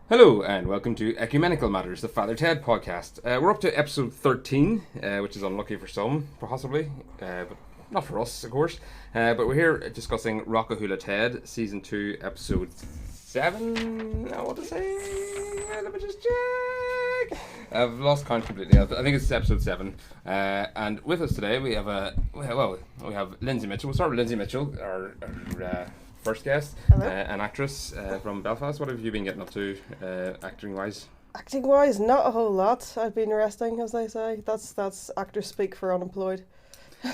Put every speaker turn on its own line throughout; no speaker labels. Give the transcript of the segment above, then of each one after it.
Hello and welcome to Ecumenical Matters, the Father Ted podcast. We're up to episode 13, which is unlucky for some, possibly, but not for us, of course. But we're here discussing Hula Ted, season 2, episode 7. I want to say. Let me just check. I've lost count completely. I think it's episode 7. And with us today we have we have Lindsey Mitchell. We'll start with Lindsey Mitchell, our first guest, an actress from Belfast. What have you been getting up to, acting-wise?
Acting-wise, not a whole lot. I've been resting, as they say. That's actors speak for unemployed.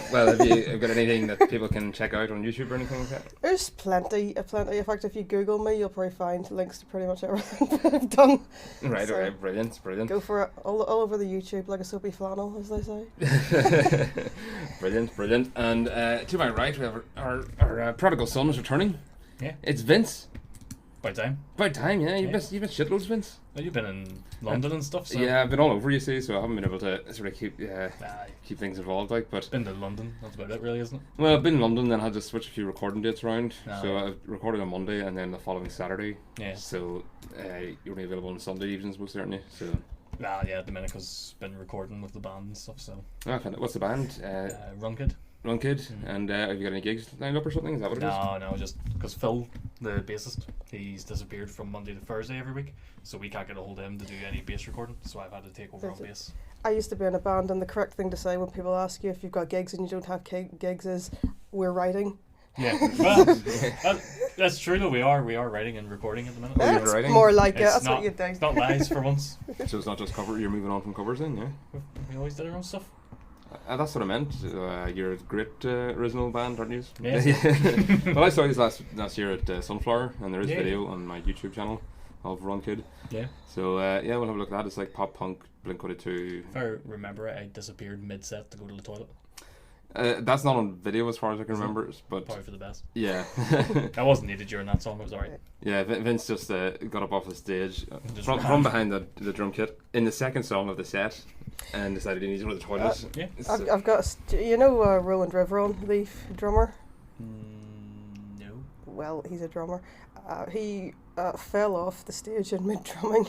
Well, have you got anything that people can check out on YouTube or anything like that?
There's plenty. In fact, if you Google me, you'll probably find links to pretty much everything that I've done.
Right,
so
okay, brilliant.
Go for it, all over the YouTube, like a soapy flannel, as they say.
Brilliant. And to my right, we have our prodigal son is returning.
Yeah.
It's Vince.
By time.
Yeah. You've missed shitloads, Vince.
Well, you've been in London and stuff, so...
Yeah, I've been all over, you see, so I haven't been able to sort of keep things involved, like, but...
Been to London, that's about it, really, isn't it?
Well, I've been in London, then I had to switch a few recording dates around.
Oh,
So
right.
I recorded on Monday and then the following Saturday.
Yeah.
So you're only available on Sunday evenings, most certainly, so...
Yeah, Domenico's been recording with the band and stuff, so...
What's the band?
Run Kid.
Run Kid. And have you got any gigs lined up or something? Is that what it is?
No, just because Phil, the bassist, he's disappeared from Monday to Thursday every week, so we can't get a hold of him to do any bass recording, so I've had to take over on bass.
I used to be in a band, and the correct thing to say when people ask you if you've got gigs and you don't have gigs is, we're writing.
Yeah, well, that's true though, we are writing and recording at the minute.
you're
It's
writing?
more like
It's
that's
not,
what you think.
It's not lies for once.
So it's not just cover, you're moving on from covers then, yeah?
We always did our own stuff.
That's what I meant. You're a great original band, aren't you?
Yeah.
Well, I saw you last year at Sunflower, and there is
Yeah.
video on my YouTube channel of Run Kid.
Yeah.
So we'll have a look at that. It's like pop punk, Blink-182.
If I remember it, I disappeared mid-set to go to the toilet.
That's not on video as far as I can remember, but
Probably for the best.
yeah.
I wasn't needed during that song, it was alright.
Yeah, Vince just got up off the stage
Just
from behind the drum kit in the second song of the set and decided he needed to go to the toilet.
Yeah.
I've got Roland Riveron, the drummer.
No.
Well, he's a drummer. He fell off the stage in mid-drumming,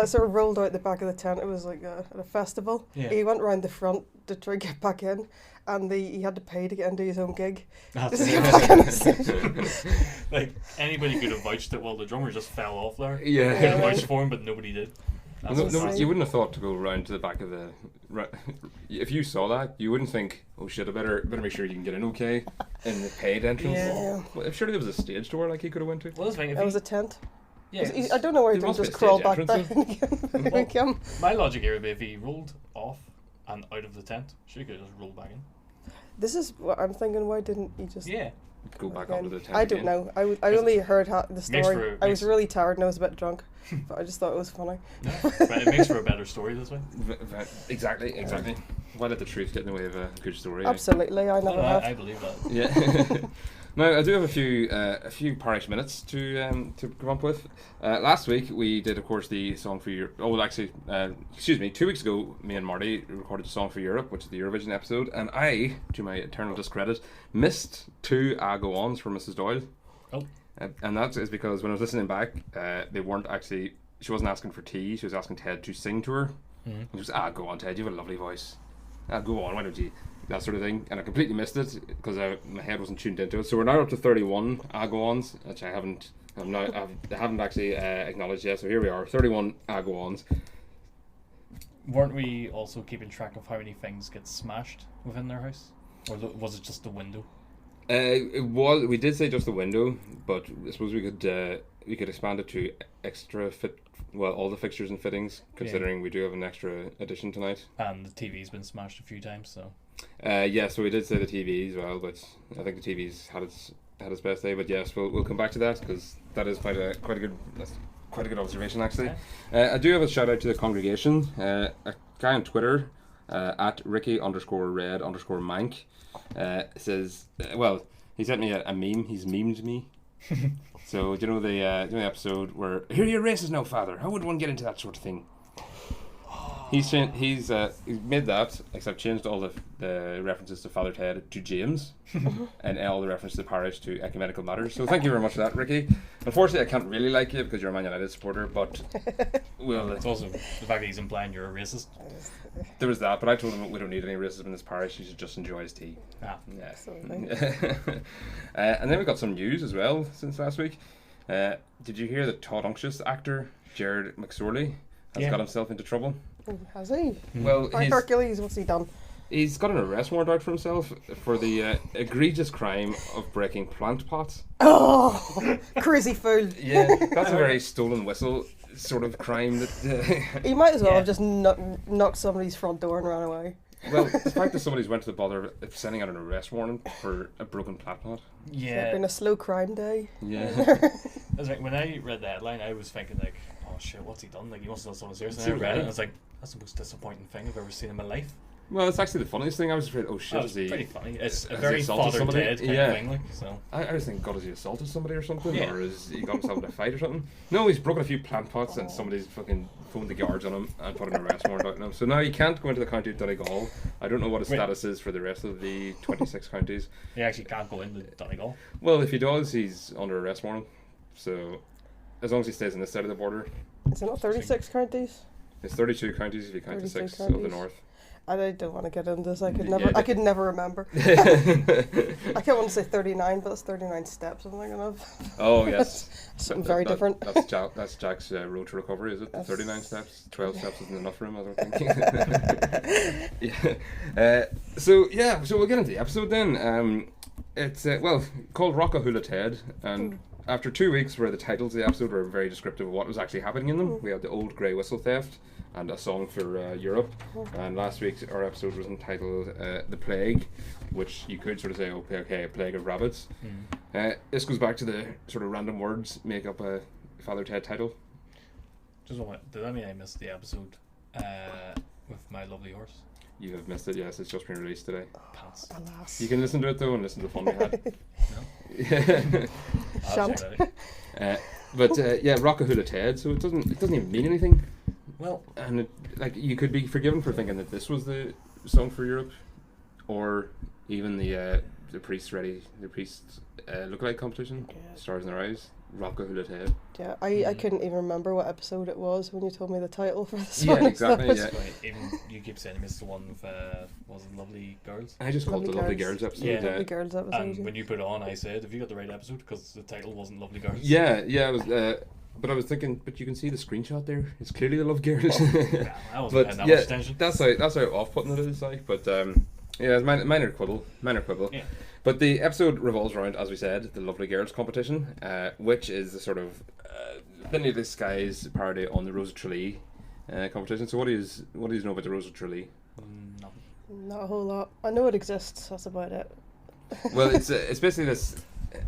sort of rolled out the back of the tent. It was like at a festival.
Yeah.
He went round the front to try to get back in, and he had to pay to get into his own gig.
That's
Just
it.
get back on the stage.
Like, anybody could have vouched that, well, the drummer just fell off there.
Yeah.
Could have vouched for him, but nobody did. That's what's
insane.
You wouldn't have thought to go round to the back of the... If you saw that, you wouldn't think, oh shit, I better make sure you can get in okay in the paid entrance.
Yeah.
Well, surely there was a stage door like he could have went to.
Well, that's the thing,
That was a tent.
yeah,
I don't know why he
There
didn't
must be
just
a
crawl
stage
back
entrance,
down again. Again.
my logic here would be if he rolled off and out of the tent, sure, he could have just rolled back in.
This is what I'm thinking. Why didn't he just?
Yeah.
Go back
again?
onto the tent
I don't
again.
know. I only heard the
Makes
story. I was
makes-
really tired and I was a bit drunk, but I just thought it was funny.
No, but it makes for a better story this way.
Exactly. Why let the truth get in the way of a good story?
Absolutely, I never have.
I believe that.
Yeah. Now I do have a few parish minutes to come up with. Last week we did, of course, the song for Europe. Oh, well, actually, 2 weeks ago, me and Marty recorded the song for Europe, which is the Eurovision episode, and I, to my eternal discredit, missed 2 go-ons from Mrs Doyle.
Oh.
And that is because when I was listening back, they weren't actually. She wasn't asking for tea. She was asking Ted to sing to her.
Mm-hmm.
And she was, go on, Ted. You have a lovely voice. Go on, why don't you? That sort of thing, and I completely missed it because my head wasn't tuned into it. So we're now up to 31 go-ons, which I haven't actually acknowledged yet. So here we are, 31 go-ons.
Weren't we also keeping track of how many things get smashed within their house? Or was it just the window?
It was. We did say just the window, but I suppose we could expand it to extra fit. Well, all the fixtures and fittings, considering we do have an extra edition tonight.
And the TV's been smashed a few times, so...
Yeah, so we did say the TV as well, but I think the TV's had its best day. But yes, we'll come back to that because that is quite a good observation actually.
Okay.
I do have a shout out to the congregation. A guy on Twitter at Ricky_Red_Mank says, well, he sent me a meme. He's memed me. So do you know the episode where here you're racist now, father? How would one get into that sort of thing? He's made that, except changed all the references to Father Ted to James, and all the references to parish to ecumenical matters. So thank you very much for that, Ricky. Unfortunately, I can't really like you because you're a Man United supporter, but
It's also the fact that he's implying you're a racist.
there was that. But I told him we don't need any racism in this parish. He should just enjoy his tea.
Ah,
Yeah.
Absolutely.
And then we got some news as well since last week. Did you hear that Todd Unctious actor Gerard McSorley has got himself into trouble?
Oh, has he?
Well,
Hercules, what's he done?
he's got an arrest warrant out for himself for the egregious crime of breaking plant pots.
Oh, crazy fool.
Yeah, that's a very stolen whistle sort of crime. That
He might as well have just knocked somebody's front door and ran away.
well, the fact that somebody's went to the bother of sending out an arrest warrant for a broken plant pot.
It's
Yeah.
been a slow crime day.
Yeah.
I was like, when I read the headline, I was thinking like, oh shit, what's he done? Like, he must have done something serious. And I read it, and I was like, that's the most disappointing thing I've ever seen in my life.
Well, it's actually the funniest thing. I was afraid, oh shit,
It's pretty funny. It's a
has
very
he assaulted
Father
somebody?
Ted kind
Yeah.
of thing, like, so.
I was thinking, God, has he assaulted somebody or something?
Yeah.
Or has he got himself in a fight or something? No, he's broken a few plant pots and somebody's fucking phoned the guards on him and put an arrest warrant out on him. So now he can't go into the county of Donegal. I don't know what his
Wait.
status is for the rest of the 26 counties.
He actually can't go into Donegal.
Well, if he does, he's under arrest warrant. So as long as he stays on this side of the border,
Is it not 36 counties?
it's 32 counties if you count the
32
6 of the
counties.
north.
I don't want to get into this. I could
Yeah,
never.
but-
I could never remember. I can't want to say 39, but that's 39 steps. I'm thinking of.
Oh yes,
Something very different.
That's Jack's road to recovery, is it? The
That's-
39 steps, 12 steps isn't enough for him, I don't think. Yeah. So we'll get into the episode then. It's called Hula Ted, and after 2 weeks where the titles of the episode were very descriptive of what was actually happening in them, we had the old grey whistle theft and a song for Europe. And last week our episode was entitled The Plague, which you could sort of say, okay, a plague of rabbits. This goes back to the sort of random words make up a Father Ted title.
Just one minute. Did that mean I missed the episode with my lovely horse?
You have missed it, yes, it's just been released today.
Pants.
Alas.
You can listen to it though and listen to the fun we had.
No?
Yeah.
Shan't.
Hula Ted, so it doesn't even mean anything.
Well,
And you could be forgiven for thinking that this was the song for Europe, or even the priest lookalike competition,
Yeah.
Stars in Their Eyes, Hula Ted.
Yeah, I couldn't even remember what episode it was when you told me the title for this
Yeah,
one.
exactly,
So
yeah.
right, even you keep saying I missed the one with was it Lovely Girls?
I just called it the Lovely
Girls.
Girls episode.
Yeah.
The girls episode.
And when you put it on, I said, "Have you got the right episode?" Because the title wasn't Lovely Girls.
Yeah, it was. But I was thinking, but you can see the screenshot there. It's clearly the Love Girls.
Yeah, I wasn't
But
paying that
yeah,
much attention.
that's how off-putting it is. But it's minor quibble.
Yeah.
But the episode revolves around, as we said, the Lovely Girls competition, which is the sort of thinly disguised parody on the Rose of Tralee competition. So what do you know about the Rose of Tralee?
Nothing.
Not a whole lot. I know it exists. That's about it.
Well, it's basically this.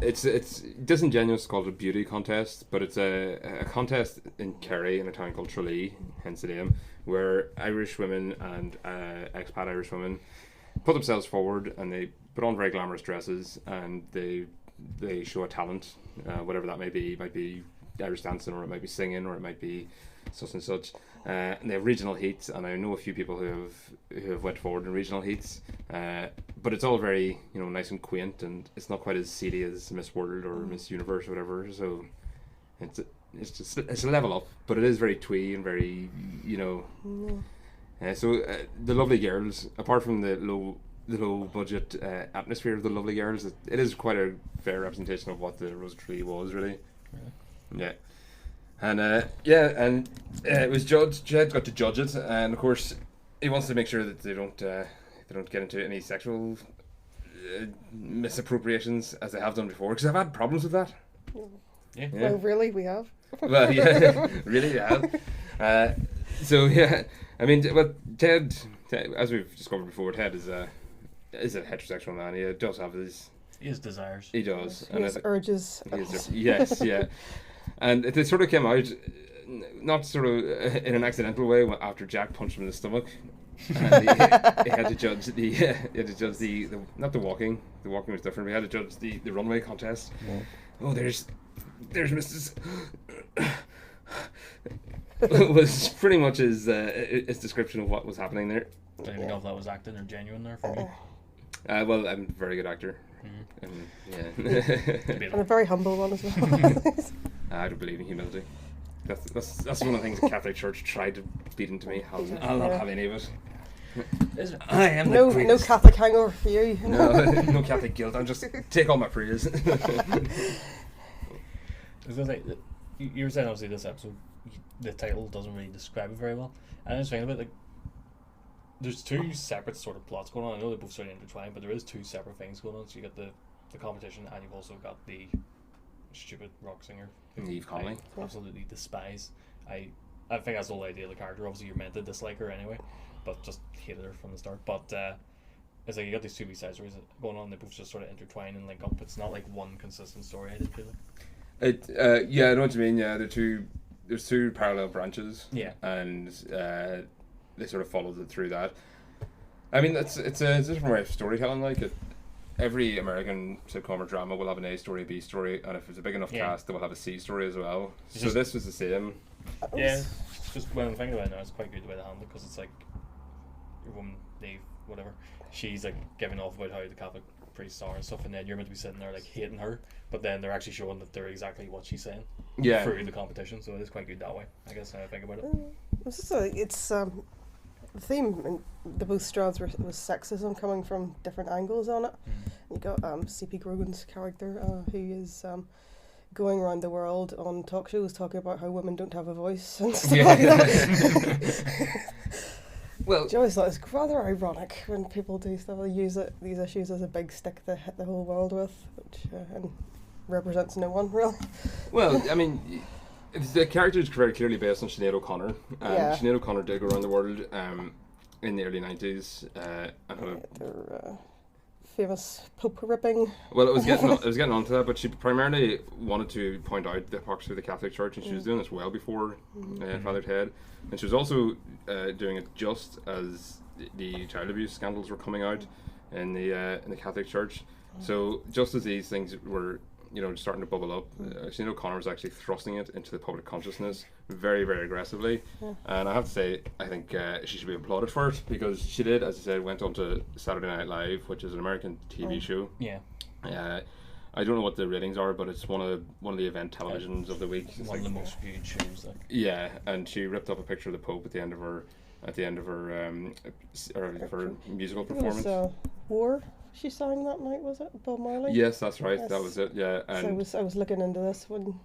It's disingenuous to call it a beauty contest, but it's a contest in Kerry in a town called Tralee, hence the name, where Irish women and expat Irish women put themselves forward and they put on very glamorous dresses and they show a talent, whatever that may be. It might be Irish dancing, or it might be singing, or it might be such and such. And they have regional heats, and I know a few people who have went forward in regional heats. But it's all very nice and quaint, and it's not quite as seedy as Miss World or Miss Universe or whatever. So it's a level up, but it is very twee and very So the Lovely Girls, apart from the low budget atmosphere of the Lovely Girls, it is quite a fair representation of what the Rose Tree was really. Yeah. And it was judged. Jed got to judge it, and of course, he wants to make sure that they don't get into any sexual misappropriations as they have done before. Because I've had problems with that.
Yeah.
Well, really, we have.
Well, yeah, really, yeah. So yeah, I mean, Ted, as we've discovered before, Ted is a heterosexual man. He does have his
desires.
He does.
He has urges.
Yes, yeah. And it sort of came out, not sort of in an accidental way, after Jack punched him in the stomach. And he had to judge the not the walking. The walking was different. We had to judge the runway contest. Yeah. Oh, there's Mrs. was pretty much his description of what was happening there.
I don't even know if that was acting or genuine there for me.
Well, I'm a very good actor.
Mm-hmm.
Yeah.
And a very humble one as well.
I don't believe in humility. That's one of the things the Catholic Church tried to beat into me. I'll not have any of it. I am
no Catholic hangover for you.
No Catholic guilt. I'll just take all my praise.
I was going to say, you were saying obviously this episode, the title doesn't really describe it very well. And I was thinking about, like, there's two separate sort of plots going on. I know they're both sort of intertwined, but there is two separate things going on. So you got the competition, and you've also got the stupid rock singer
Niamh Connolly.
I absolutely despise. I think that's the whole idea of the character. Obviously you're meant to dislike her anyway, but just hated her from the start. But it's like you got these two B-side stories going on. They both just sort of intertwine and link up. It's not like one consistent story. I didn't feel like.
Yeah, I know what you mean. Yeah, there's two parallel branches.
Yeah.
And they sort of followed it through that. I mean, it's a different way of storytelling. Like every American sitcom or drama will have an A story, B story, and if it's a big enough cast, they will have a C story as well. So this was the same.
Yeah, it's just when I'm thinking about it now, it's quite good the way they handle it, because it's like your woman, Niamh, whatever, she's like giving off about how the Catholic priests are and stuff, and then you're meant to be sitting there like hating her, but then they're actually showing that they're exactly what she's saying through the competition. So it is quite good that way, I guess, now I think about it.
It's the theme in the both strands was sexism coming from different angles on it. You got C.P. Grogan's character who is going around the world on talk shows talking about how women don't have a voice and stuff like that.
Well,
I always thought it's rather ironic when people do stuff, they use these issues as a big stick to hit the whole world with, which and represents no one really.
Well, I mean, the character is very clearly based on Sinead O'Connor. Sinead O'Connor did go around the world in the early 90s.
Their famous Pope ripping.
Well, it was getting onto that, but she primarily wanted to point out the hypocrisy of the Catholic Church, and she was doing this well before Father Ted, and she was also doing it just as the child abuse scandals were coming out in the Catholic Church. So just as these things were starting to bubble up, Sinead O'Connor was actually thrusting it into the public consciousness very, very aggressively. And I have to say, I think she should be applauded for it, because she did, as I said, went on to Saturday Night Live, which is an American TV show.
Yeah.
I don't know what the ratings are, but it's one of the event televisions of the week.
It's one of the most viewed shows. Like.
Yeah, and she ripped up a picture of the Pope at the end of her musical performance.
It was War. She sang that night, was it? Bob Marley?
Yes, that's right.
Yes.
That was it. Yeah, and
so I was looking into this one.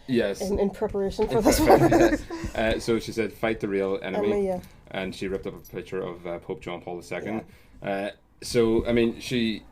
Yes.
In preparation for this one.
So she said, "Fight the real enemy,"
yeah.
And she ripped up a picture of Pope John Paul II. Yeah. So I mean, she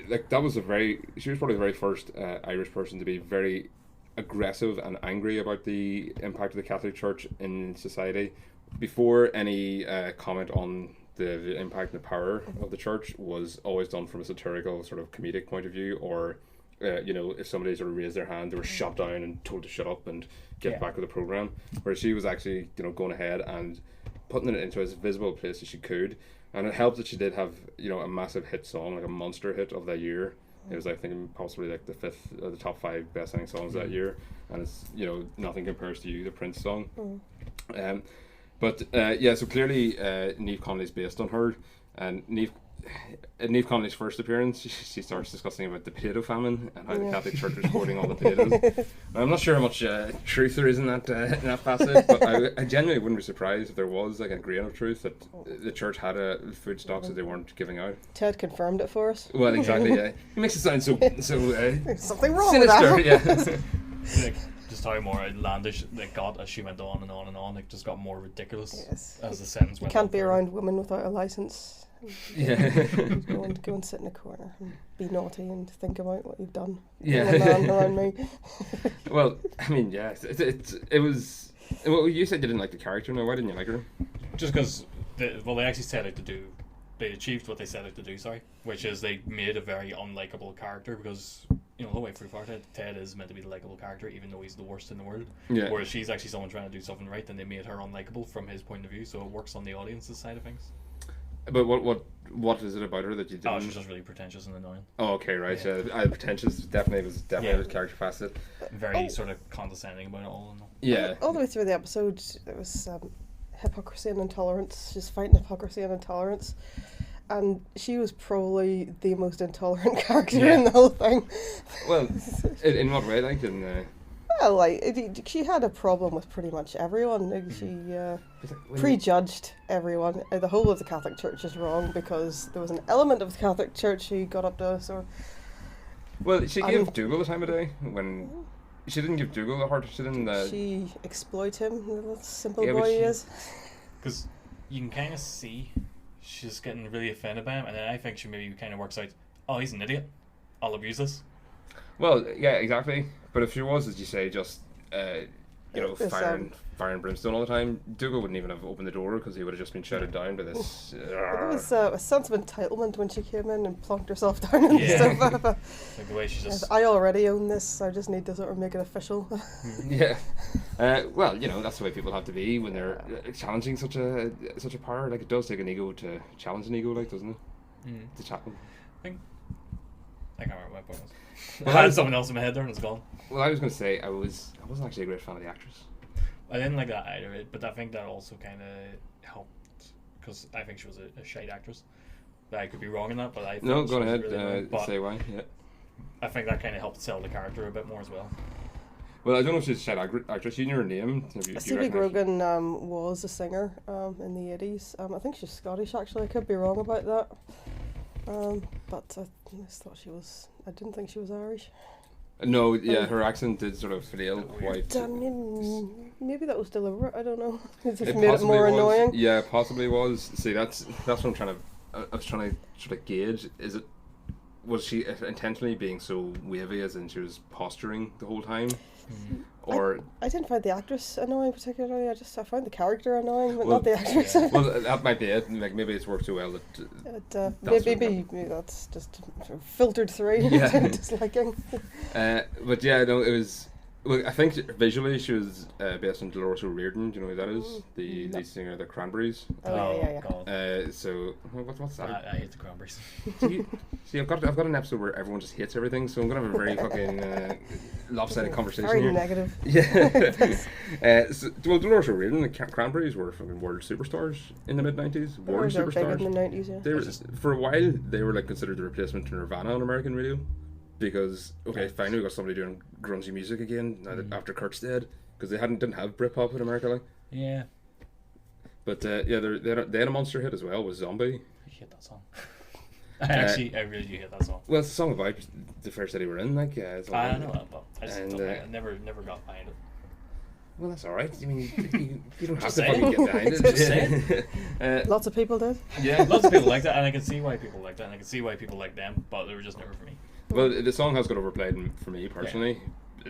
was probably the very first Irish person to be very aggressive and angry about the impact of the Catholic Church in society. Before any comment on the impact and the power of the church was always done from a satirical sort of comedic point of view, or if somebody sort of raised their hand, they were shot down and told to shut up and get back with the program. Whereas she was actually going ahead and putting it into as visible a place as she could, and it helped that she did have a massive hit song, like a monster hit of that year. It was, I think, possibly like the fifth or the top 5 best-selling songs that year, and it's Nothing Compares to You, the Prince song. But so clearly Niamh Connolly's based on her, and Niamh Connolly's first appearance, she starts discussing about the potato famine and how the Catholic Church was hoarding all the potatoes. I'm not sure how much truth there is in that passage, but I genuinely wouldn't be surprised if there was like a grain of truth that the church had food stocks that they weren't giving out.
Ted confirmed it for us.
Well, exactly. Yeah, he makes it sound so
there's something wrong
sinister.
with that.
Yeah.
Just how more outlandish it got as she went on and on and on. It just got more ridiculous as the sentence went on.
You can't be around women without a license.
Yeah.
Go and sit in a corner and be naughty and think about what you've done.
Yeah.
A man around me.
Well, I mean, yeah, it was. Well, you said you didn't like the character. Now, why didn't you like her?
Just because, they actually set out to do. They achieved what they set out to do. Which is they made a very unlikable character, because the whole way through Ted is meant to be the likable character, even though he's the worst in the world.
Yeah.
Whereas she's actually someone trying to do something right, and they made her unlikable from his point of view, so it works on the audience's side of things.
But what is it about her that you didn't?
Oh, she's just really pretentious and annoying.
Oh, okay, right.
Yeah.
Pretentious definitely was a character facet.
Very sort of condescending about it all. And all.
Yeah.
All the way through the episode, there was hypocrisy and intolerance. She's fighting hypocrisy and intolerance. And she was probably the most intolerant character in the whole thing.
Well, in what way, like
Well, like she had a problem with pretty much everyone. Like, she prejudged everyone. The whole of the Catholic Church is wrong because there was an element of the Catholic Church who got up to us.
Well, she gave Dougal the time of day when she didn't give Dougal the heart. She didn't. She
exploited him. The little simple boy he is.
Because you can kind of see she's getting really offended by him, and then I think she maybe kind of works out, oh, he's an idiot, I'll abuse this.
Well, yeah, exactly. But if she was, as you say, just fire and brimstone all the time, Dougal wouldn't even have opened the door because he would have just been shouted down by this.
There was a sense of entitlement when she came in and plonked herself down on the sofa.
Like the way she just...
I already own this, I just need to sort of make it official.
Yeah. Well, that's the way people have to be when they're challenging such a power. Like, it does take an ego to challenge an ego, like, doesn't it? To challenge.
I can't remember what my point was. Well, I had something else in my head there and it's gone.
Well, I was going to say I wasn't actually a great fan of the actress.
I didn't like that either, but I think that also kind of helped because I think she was a shite actress. But I could be wrong in that, but I think
no, go ahead.
Really
say why. Yeah.
I think that kind of helped sell the character a bit more as well.
Well, I don't know if she's a shite actress. You know her name.
Stevie Grogan was a singer in the 80s. I think she's Scottish actually. I could be wrong about that. But I just thought I didn't think she was Irish.
No, yeah, her accent did sort of flail quite.
Maybe that was deliberate. I don't know. It just made it more annoying.
Yeah, possibly was. See, that's what I'm trying to. I was trying to sort of gauge. Was she intentionally being so wavy, as in she was posturing the whole time? Or
I didn't find the actress annoying particularly. I found the character annoying, but not the actress.
Yeah. Well, that might be it. Like, maybe it's worked so well that
maybe that's just filtered through disliking.
But yeah, no, it was. Well, I think visually she was based on Delores O'Riordan. Do you know who that is? The lead singer of the Cranberries.
Yeah.
So what's that?
I hate the Cranberries.
See, I've got an episode where everyone just hates everything, so I'm gonna have a very fucking lopsided conversation
very
here.
Negative.
Yeah. Well, Delores O'Riordan, the Cranberries were fucking world superstars in the mid-90s. World superstars.
In the 90s, yeah.
They were for a while. They were like considered the replacement to Nirvana on American radio. Because finally we got somebody doing grungy music again after Kurt's dead, because they didn't have Britpop in America, like.
Yeah.
But they had a monster hit as well with Zombie.
I hate that song. I really do hate that song.
Well, it's a song about the fair city we're in, like.
I know that, but I just I never got behind it.
Well, that's all right. I mean, you don't have to fucking get behind it.
Just saying.
Lots of people did.
Yeah, lots of people like that, and I can see why people like that, and I can see why people like them, but they were just never for me.
Well, the song has got overplayed for me personally,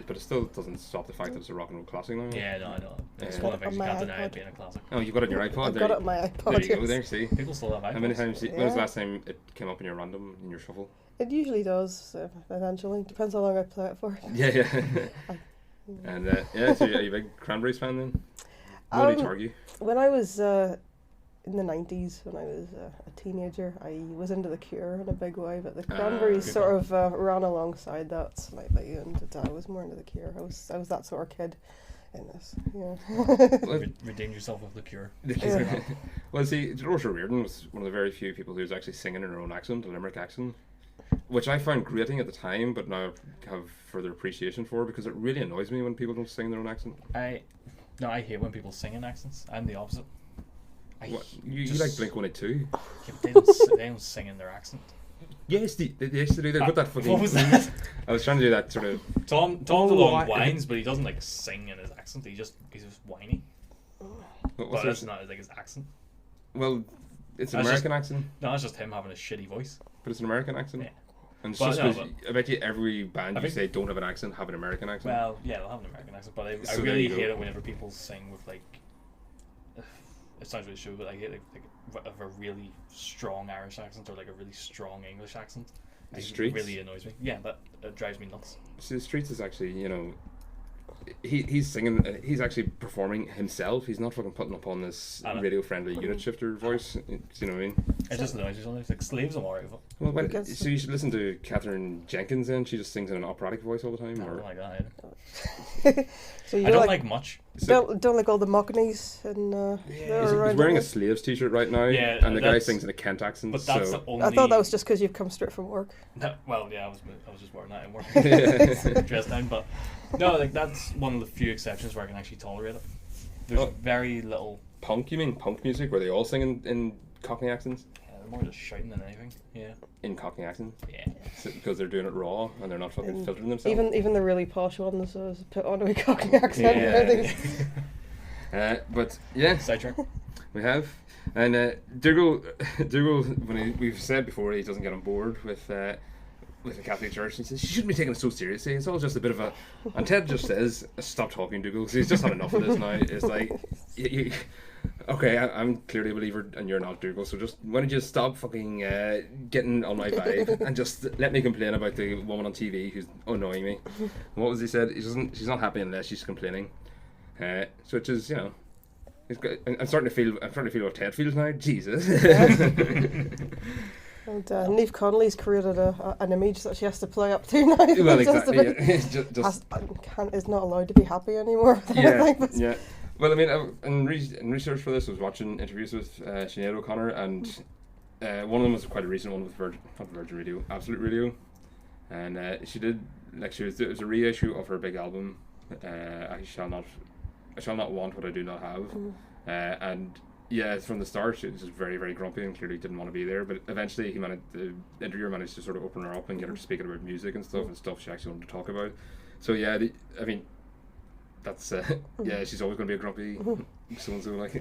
but it still doesn't stop the fact that it's a rock and roll classic now.
Yeah, no, I know. It's one of the things you can't deny it being a classic.
Oh, you've got it on your iPod?
I've got it on my iPod.
There you go, there, see.
People still have iPods.
How many times? When was the last time it came up in your random, in your shuffle?
It usually does, eventually. Depends how long I play it for.
Yeah. And, so are you a big Cranberries fan then? What did you argue?
When I was in the 90s, when I was a teenager, I was into The Cure in a big way, but the Cranberries sort of ran alongside that slightly, and I was more into The Cure. I was that sort of kid in this. Yeah.
Redeem yourself with The Cure.
Well, see, Delores O'Riordan was one of the very few people who was actually singing in her own accent, a Limerick accent, which I found grating at the time, but now have further appreciation for, because it really annoys me when people don't sing their own accent.
I hate when people sing in accents. I'm the opposite.
You like Blink-182?
Yeah, but they don't sing in their accent.
Yes, they do. They've got that fucking...
What was that?
I was trying to do that sort of...
Tom DeLonge whines, but he doesn't like sing in his accent. He's just whiny. But that's not like his accent.
Well, it's an American accent.
No, it's just him having a shitty voice.
But it's an American accent.
Yeah.
And it's just because I bet you every band you say don't have an accent have an American accent.
Well, yeah, they'll have an American accent, but I really hate it whenever people sing with like... It sounds really stupid, but I hate like a really strong Irish accent or like a really strong English accent.
The Streets?
It really annoys me. Yeah, that drives me nuts.
See, the Streets is actually, he's singing, he's actually performing himself. He's not fucking putting up on this radio-friendly unit shifter voice. Do you know what I mean?
It's just annoys you sometimes. Like slaves, I'm alright with.
Well,
Because-
so you should listen to Catherine Jenkins then. She just sings in an operatic voice all the time.
I
Or
don't like that either.
So you
I don't like much.
don't like all the Mockneys and
He's wearing a Slaves t-shirt right now,
Yeah,
and the guy
that's-
sings in a Kent accent.
But that's
so
the only.
I thought that was just because you've come straight from work.
No, well, yeah, I was just wearing that in work. Dressed down, but no, like that's one of the few exceptions where I can actually tolerate it. There's
Oh.
very little.
punk. You mean punk music where they all sing in Cockney accents?
Yeah, they're more just shouting than anything. Yeah.
In Cockney accents,
Yeah.
because they're doing it raw and they're not fucking
And
filtering themselves.
Even the really posh ones put on a Cockney accent.
Yeah.
And everything.
But yeah,
Sidetrack.
we have. And Dougal, when we've said before he doesn't get on board with the Catholic Church, he says you shouldn't be taking it so seriously. It's all just a bit of a. And Ted just says, "Stop talking, Dougal," because he's just had enough of this now. It's like, okay, I'm clearly a believer and you're not, Dougal. So just why don't you stop fucking getting on my vibe and just let me complain about the woman on TV who's annoying me. What was he said? She's not happy unless she's complaining. So which is, you know. I'm starting to feel what Ted feels now. Jesus.
And Niamh Connolly's created an image that she has to play up to now.
Well,
Just a
exactly.
bit-
Yeah. It's just
is not allowed to be happy anymore.
yeah. Well, I mean, in research for this, I was watching interviews with Sinead O'Connor, and one of them was quite a recent one with Virgin Radio, Absolute Radio, and she did it was a reissue of her big album, I shall not want what I do not have, and yeah, from the start she was just very, very grumpy and clearly didn't want to be there. But eventually, the interviewer managed to sort of open her up and get her to speak about music and stuff she actually wanted to talk about. So yeah, I mean. That's yeah. She's always going to be a grumpy so and so like.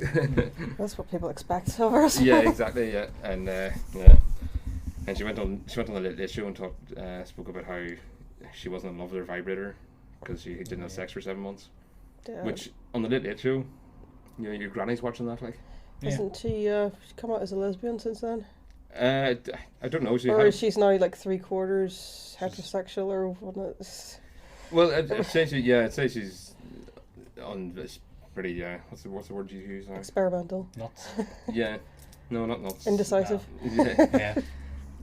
That's what people expect of her.
Yeah, exactly. Yeah, and and she went on the Late Late Show and spoke about how she wasn't in love with her vibrator because she didn't have sex for 7 months.
Yeah.
Which on the Late Late Show, you know, your granny's watching that like.
Isn't she come out as a lesbian since then?
I don't know.
Or she's now like 3/4 heterosexual or what?
Well, I'd say I'd say she's on this pretty. What's the word you use now?
Experimental.
Nuts.
Yeah. No, not nuts.
Indecisive.
Yeah.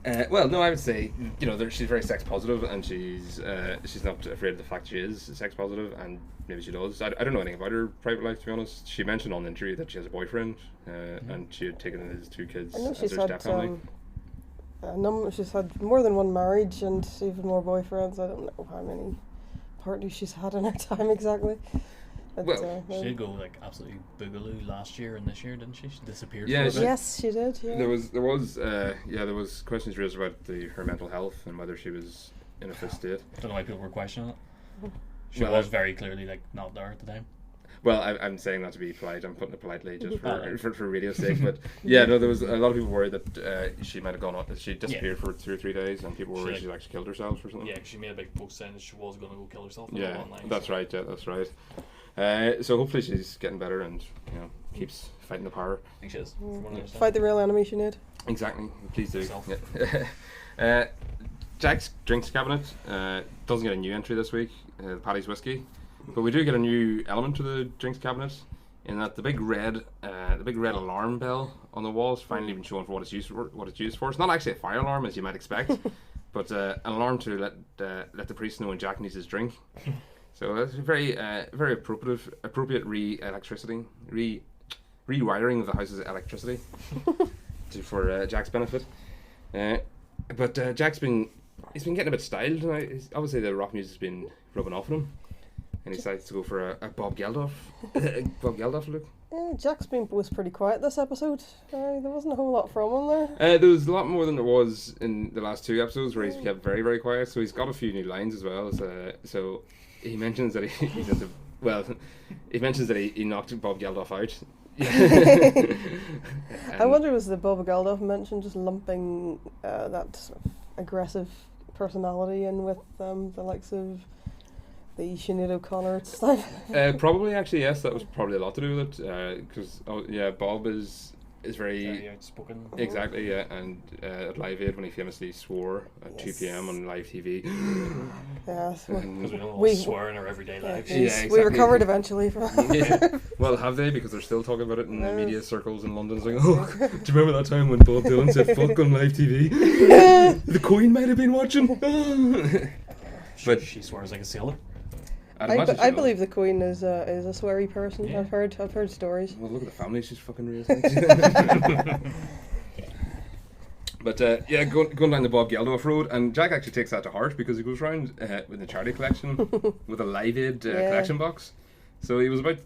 Yeah.
Well, no, I would say, you know, she's very sex positive, and she's not afraid of the fact she is sex positive, and maybe she does. I don't know anything about her private life, to be honest. She mentioned on the interview that she has a boyfriend, and she had taken his 2 kids
I know
as
she's
her
had
step-family.
she's had more than one marriage and even more boyfriends. I don't know how many partners she's had in her time exactly. But,
Well,
She did go like absolutely boogaloo last year and this year, didn't she? She disappeared.
Yeah,
for a bit.
yes, she did. Yeah.
There was questions raised about her mental health and whether she was in a fit state.
Don't know why people were questioning it. She
Well,
was very clearly like not there at the time.
Well, I'm saying that to be polite. I'm putting it politely just
Alright.
for radio's sake. But yeah, no, there was a lot of people worried that she might have gone on. She disappeared for 2 or 3 days, and people were worried
She,
she actually killed herself or something.
Yeah, 'cause she made a big post saying that she was going to go kill herself.
Yeah,
Online,
that's
so.
right. Yeah, that's right. So hopefully she's getting better and keeps fighting the power.
I think she is. From what I understand.
Fight the real enemy, Sinead.
Exactly. Please do.
Yourself.
Yeah. Jack's drinks cabinet doesn't get a new entry this week. Paddy's whiskey, but we do get a new element to the drinks cabinet. In that the big red alarm bell on the wall has finally been shown for what it's used for. It's not actually a fire alarm as you might expect, but an alarm to let the priest know when Jack needs his drink. So that's very appropriate rewiring of the house's electricity for Jack's benefit. But Jack's been getting a bit styled now. Obviously the rock music's been rubbing off on him. And he decides to go for a Bob Geldof look.
Yeah, Jack's was pretty quiet this episode. There wasn't a whole lot from him there.
There was a lot more than there was in the last 2 episodes where he's kept very, very quiet. So he's got a few new lines as well. So he mentions that he mentions that he knocked Bob Geldof out.
I wonder was the Bob Geldof mentioned just lumping that sort of aggressive personality in with the likes of the Sinead O'Connor stuff.
Probably, actually, yes. That was probably a lot to do with it. Because Bob is is
very outspoken.
Exactly, yeah. And at Live Aid, when he famously swore at 2 p.m. on live TV.
Yes.
Because we don't all swear in our everyday lives.
Yeah, exactly.
We recovered eventually from
Yeah. Well, have they? Because they're still talking about it in the media circles in London. It's like, oh, do you remember that time when Bob Dylan said fuck on live TV? The Queen might have been watching. But
she swears like a sailor.
I believe the Queen is a sweary person. Yeah. I've heard stories.
Well, look at the family she's fucking raised. But yeah, going down the Bob Geldof road, and Jack actually takes that to heart because he goes around with the charity collection with a Live Aid collection box. So he was about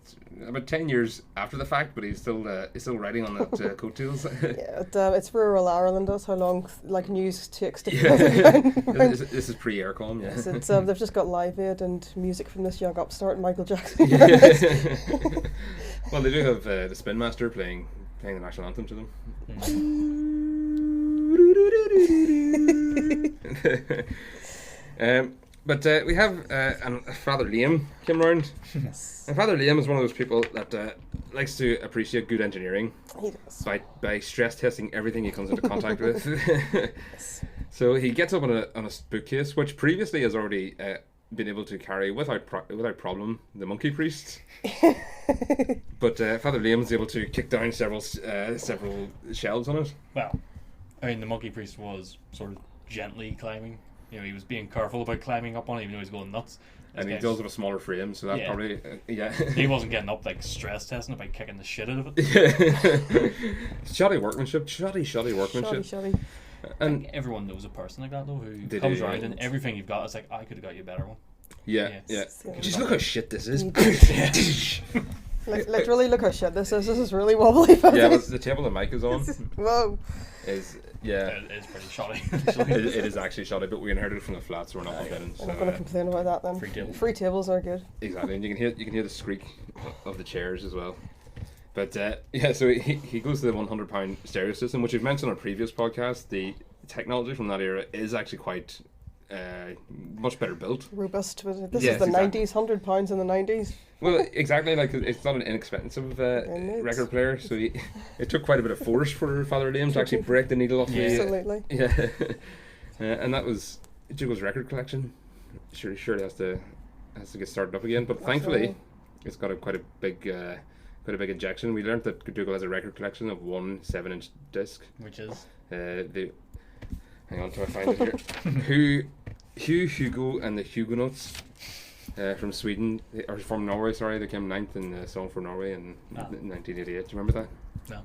10 years after the fact, but he's still riding on that coattails.
Yeah, it's rural Ireland. That's how long news takes to
This is pre-Aircom, yeah.
Yes, they've just got Live Aid and music from this young upstart, Michael Jackson.
Well, they do have the Spin Master playing the national anthem to them. But we have Father Liam came round.
Yes.
And Father Liam is one of those people that likes to appreciate good engineering.
He does.
By stress testing everything he comes into contact with.
Yes.
So he gets up on a bookcase, which previously has already been able to carry without problem the monkey priest. But Father Liam is able to kick down several shelves on it.
Well, I mean, the monkey priest was sort of gently climbing. You know, he was being careful about climbing up on it, even though he's going nuts.
And he does have a smaller frame, so that probably
he wasn't getting up stress testing it by kicking the shit out of it.
Shoddy workmanship. Shoddy workmanship.
Shoddy.
And everyone knows a person like that though who comes around and everything you've got, it's like, I could have got you a better one.
Yeah. Just look how shit this is.
Literally, look how shit this is. This is really wobbly.
Yeah, but the table the mic is on.
Whoa.
It is pretty shoddy.
It is actually shoddy, but we inherited it from the flat, so we're not complaining.
I'm not going to complain about that then. Free tables are good.
Exactly, and you can hear the squeak of the chairs as well. But so he goes to the £100 stereo system, which we've mentioned on a previous podcast. The technology from that era is actually quite much better built.
Robust. This is the 90s, £100 in the 90s.
Well, exactly. Like, it's not an inexpensive record player, so it took quite a bit of force for Father Liam to actually break the needle off.
Absolutely.
And that was Dougal's record collection. Surely has to get started up again. But thankfully, it's got quite a big injection. We learned that Dougal has a record collection of one 7-inch disc,
which is
hang on till I find it here. Hugo and the Huguenots. From Sweden, or from Norway, sorry, they came 9th in the Song for Norway in 1988. Do you remember that? No.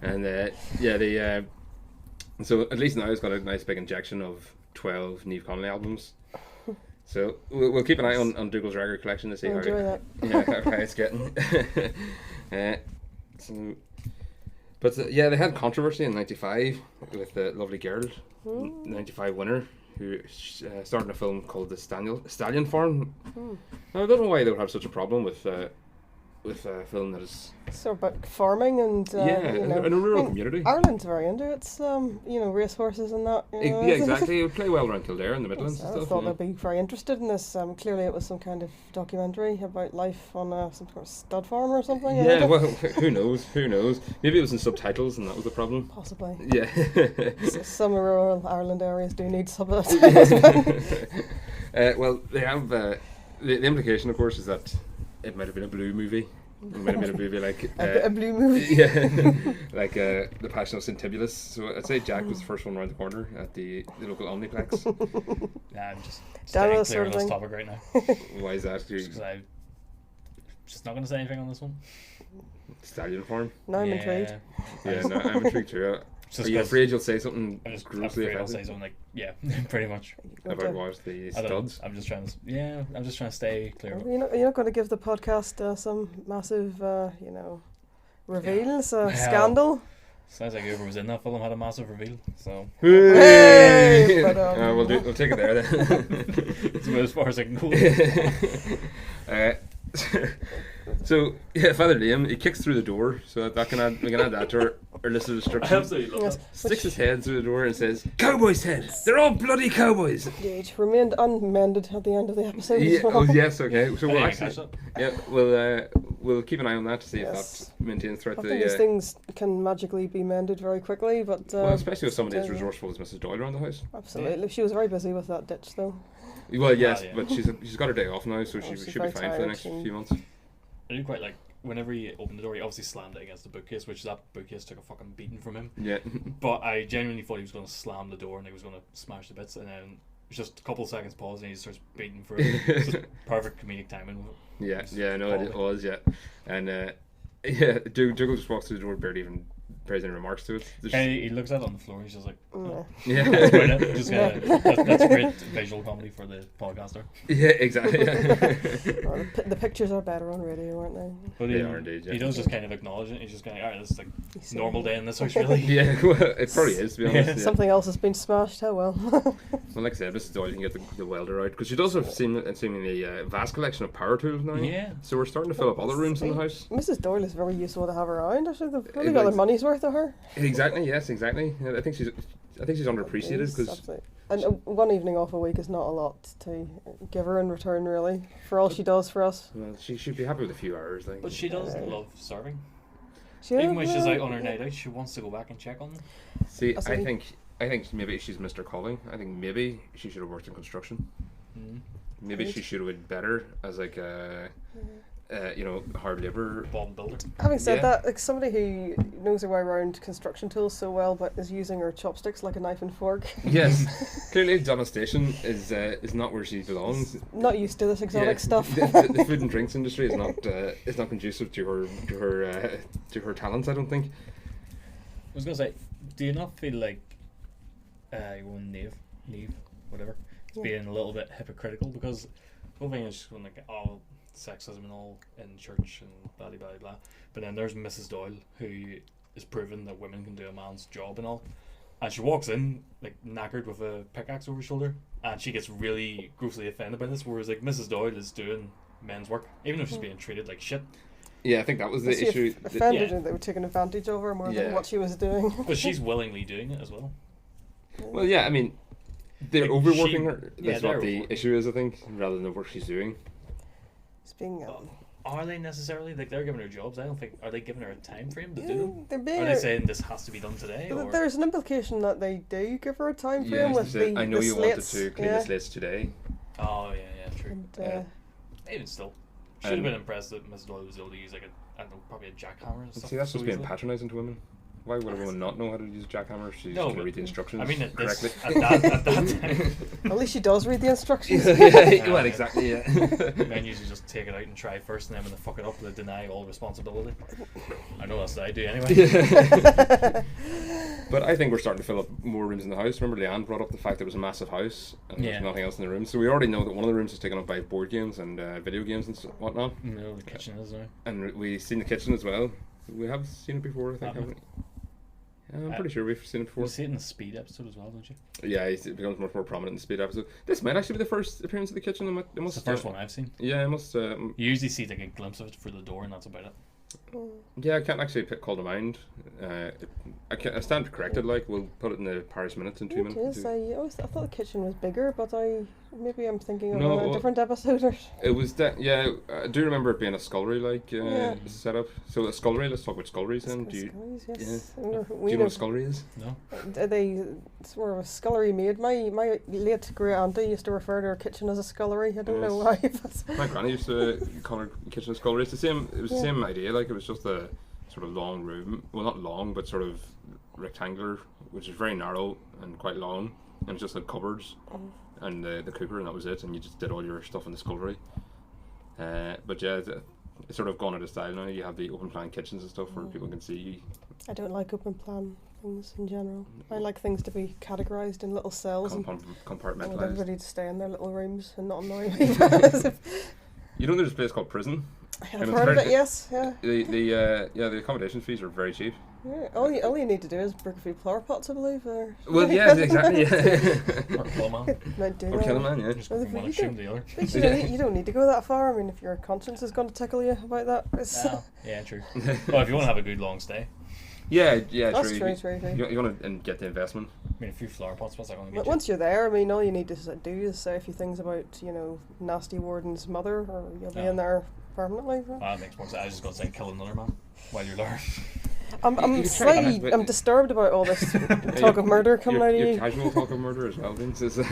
And so at least now it's got a nice big injection of 12 Niamh Connolly albums. So we'll keep an eye on Dougal's record collection to see how it's getting. But they had controversy in '95 with the lovely girl, '95 winner, who starred in a film called The Stallion Farm. Now, I don't know why they would have such a problem with a film that is
so about farming and
in a rural community.
Ireland's very into its racehorses and that.
Yeah, exactly. It would play well around Kildare in the Midlands and stuff.
I thought they'd be very interested in this. Clearly, it was some kind of documentary about life on some sort of stud farm or something.
Yeah, well, who knows? Maybe it was in subtitles and that was the problem.
Possibly.
Yeah.
Some rural Ireland areas do need subtitles.
Well, they have the implication, of course, is that it might have been a blue movie. It might have been a movie like
a blue movie.
Yeah, like The Passion of St. Tibulus. So I'd say Jack was the first one around the corner at the local Omniplex.
I'm just staying clear on this topic right now.
Why is that?
Because I'm just not going to say anything on this one.
Stallion Farm.
Now I'm intrigued.
Yeah, no, I'm intrigued too. Are you afraid you'll say something grossly offensive?
I'll say something pretty much.
About what? The studs?
I'm just trying to stay clear.
You're not going to give the podcast some massive, reveals, scandal?
Sounds like whoever was in that film had a massive reveal. So.
Hey!
We'll take it there then.
It's about as far as I can go.
So Father Liam, he kicks through the door, so we can add that to our list of description.
I absolutely love that.
Sticks his head through the door and says, "Cowboys' head! They're all bloody cowboys!"
Indeed, remained unmended at the end of the episode.
Yeah, oh yes, okay. So we'll we'll keep an eye on that to see if
Yes.
that maintains throughout
I
the.
think these things can magically be mended very quickly, but
well, especially with somebody as
sometimes-
resourceful as Mrs Doyle around the house.
Absolutely, she was very busy with that ditch though.
Well, yes,
yeah.
but she's got her day off now, so she
she's
should be
very
fine for the
tired,
next
and-
few months.
I do quite like whenever he opened the door, he obviously slammed it against the bookcase, which that bookcase took a fucking beating from him.
Yeah.
But I genuinely thought he was going to slam the door and he was going to smash the bits, and then it was just a couple of seconds pause and he starts beating through it. It's just perfect comedic timing.
Yeah, no, it was, yeah. And, yeah, Dougal just walks through the door, barely even pays any remarks to it. There's
And he looks at it on the floor and he's just like,
No.
yeah.
that's about it. Just that's great visual comedy for the podcaster.
Yeah, exactly. Yeah.
Well, the pictures are better on radio, aren't they?
But
They
he,
are indeed, yeah.
he does just kind of acknowledge it. He's just going, alright, this is like
He's
normal
saying-
day in this house, really.
Yeah, well, it probably is, to be honest. Yeah.
Something else has been smashed. How well.
Well, like I said, Mrs Doyle can get the welder out, because she does have seemingly a vast collection of power tools now.
Yeah.
So we're starting to fill up other rooms in the house.
Mrs Doyle is very useful to have around. Actually, they've really
It
got their
is.
money's worth of her.
Exactly, yes, exactly. Yeah, I think she's underappreciated,
Yes,
because
absolutely. And one evening off a week is not a lot to give her in return, really, for all she does for us.
well, she should be happy with a few hours. Like.
But she does love serving.
She
Even when she's
yeah,
out on her
yeah.
night out, she wants to go back and check on them.
See,
That's
I
what
think maybe she's missed her calling. I think maybe she should have worked in construction.
Mm.
Maybe she should have been better as like a, hard labour.
Bomb builder.
Having said
Yeah.
that, like somebody who knows her way around construction tools so well, but is using her chopsticks like a knife and fork,
Yes, clearly Donna Station is not where she belongs.
not used to this exotic
Yeah,
stuff.
The food and drinks industry is not conducive to her talents. I don't think.
I was gonna say, do you not feel like Niamh, whatever, is
Yeah.
being a little bit hypocritical, because the whole thing is just going like, oh, sexism and all in church and blah blah blah, but then there's Mrs Doyle who is proving that women can do a man's job and all, and she walks in like knackered with a pickaxe over her shoulder, and she gets really grossly offended by this, whereas like Mrs Doyle is doing men's work, even if she's being treated like shit.
Yeah, I think that was the
Was she
issue.
offended
Yeah.
that they were taking advantage of her more
Yeah.
than what she was doing.
But she's willingly doing it as well.
Well, yeah, I mean, they're
Like,
overworking
she-
her.
yeah,
That's
they're
what the
overworking.
issue is, I think, rather than the work she's doing.
It's being
Are they necessarily, like, they're giving her jobs? I don't think, are they giving her a time frame to do
yeah,
them?
they're being
Are they saying this has to be done today?
But
Or?
there's an implication that they do give her a time frame
Yeah,
with the
I know
the
you
slates.
wanted to clean
yeah.
the slates today.
Oh, yeah, true.
And,
Yeah.
Even still. Should have been impressed that Miss Doyle was able to use, like, I don't know, probably a jackhammer and stuff.
See, that's
so
just being
easily.
patronising to women. Why would a woman not know how to use a jackhammer? She's
No,
going to
but-
read the instructions
I mean, at, this,
correctly.
at that time,
At least she does read the instructions.
Yeah, well, exactly, yeah.
men usually just take it out and try first, and then when they fuck it up, they deny all responsibility. I know that's what I do anyway.
But I think we're starting to fill up more rooms in the house. Remember, Leanne brought up the fact that it was a massive house and there
Yeah.
was nothing else in the room. So we already know that one of the rooms is taken up by board games and video games and whatnot.
No, the kitchen is now.
And we've seen the kitchen as well. We have seen it before, I think,
Have we?
haven't we? Yeah, I'm pretty sure we've seen it before.
You see it in the Speed episode as well, don't you?
Yeah, it becomes much more prominent in the Speed episode. This might actually be the first appearance of the kitchen. It
It's
must,
the first one I've seen.
Yeah, it must.
You usually see like a glimpse of it through the door, and that's about it.
Yeah, I can't actually call to mind. I stand corrected. Like, we'll put it in the Paris Minutes in 2
It
minutes.
is. I thought the kitchen was bigger, but maybe I'm thinking of
No,
a different episode. Or,
It was yeah. I do remember it being a scullery like
Yeah.
setup. So a scullery. Let's talk about sculleries then. Do you
yes.
do you know what a scullery is?
No.
It's more of a scullery maid. My late great auntie used to refer to her kitchen as a scullery. I don't know why. But
My granny used to call her kitchen a scullery. It's the same. It was the
Yeah.
same idea. Like, it was just a sort of long room. Well, not long, but sort of rectangular, which is very narrow and quite long, and it just had cupboards and the cooker, and that was it. And you just did all your stuff in the scullery. But yeah, it's sort of gone out of style now. You have the open plan kitchens and stuff where people can see.
I don't like open plan things in general. I like things to be categorised in little cells and I want
Compartmentalized.
everybody to stay in their little rooms and not annoy me.
You know, there's a place called Prison.
I've
it's
heard of
very-
it, yes. Yeah.
The accommodation fees are very cheap.
Yeah. All you need to do is brick a few flower pots, I believe. Or
Well, yeah, exactly. Yeah.
Or Killman.
Might do
Or
that.
Kill a Man, yeah.
Just go from one
You
extreme
don't-
to the other.
But you don't need to go that far. I mean, if your conscience is going to tickle you about that, it's,
Yeah, true. Well, if you want to have a good long stay,
Yeah,
that's
true.
true.
You want to get the investment.
I mean, a few flower pots, what's that going to
But
get you?
once you're there, I mean, all you need to do is say a few things about, nasty warden's mother, or you'll be in there permanently.
That makes more sense. I was just going to say kill another man while you're there.
I'm I'm disturbed about all this talk of murder coming out of
your
you.
casual talk of murder as well, Vince. Is
So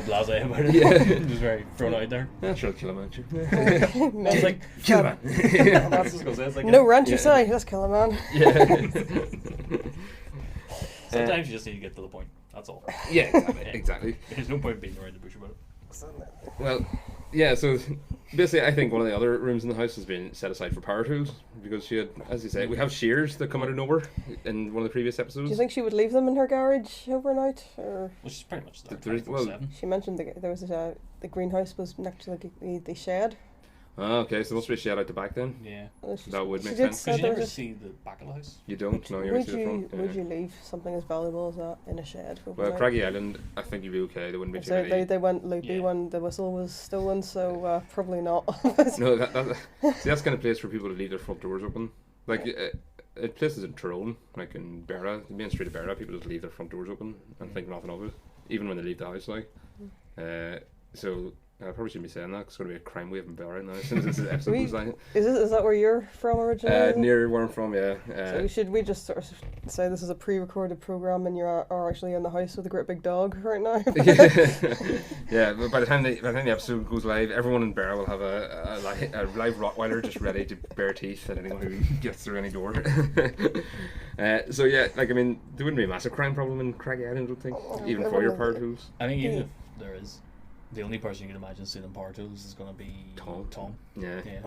blasé about it.
Yeah.
Just very thrown out there.
Yeah, sure, kill a man. Sure.
It's like
Kill a man.
that's what I was going to say. It's like
No rant, you
Yeah.
say. Let's kill a man.
Yeah.
sometimes you just need to get to the point. That's all.
Yeah, exactly.
There's no point beating around the bush about it.
Well, yeah, so basically I think one of the other rooms in the house has been set aside for power tools because she had, as you say, we have shears that come out of nowhere in one of the previous episodes.
Do you think she would leave them in her garage overnight, or
Which is pretty much there.
There is- well,
24/7.
she mentioned there was the greenhouse was next to the shed.
Ah, okay, so there must be a shed out the back then.
Yeah.
That would
she
make
did
sense.
say
Because you
there
never
was-
see the back of the house.
You don't? No, you only
Would
see the
you
front.
would
Yeah.
you leave something as valuable as that in a shed?
Well,
overnight?
Craggy Island, I think you'd be okay. There wouldn't be too
So
many.
they went loopy
Yeah.
when the whistle was stolen, so probably not.
No, see, that's kind of place for people to leave their front doors open. Like, places in Tyrone, like in Berra, the main street of Berra, people just leave their front doors open and think nothing of it, even when they leave the house, like. So, I probably shouldn't be saying that, 'cause it's going to be a crime wave in Berra now, as soon as this episode
We-
comes out.
Is that where you're from originally?
Near where I'm from, yeah.
So should we just sort of say this is a pre-recorded program and you are actually in the house with a great big dog right now?
Yeah, but by the time the episode goes live, everyone in Berra will have a live Rottweiler just ready to bare teeth at anyone who gets through any door. So yeah, like, I mean, there wouldn't be a massive crime problem in Craggy Island, I don't think, even for your power tools.
I think even if there is, the only person you can imagine stealing power tools is going to be
Tom. Yeah.
Yeah.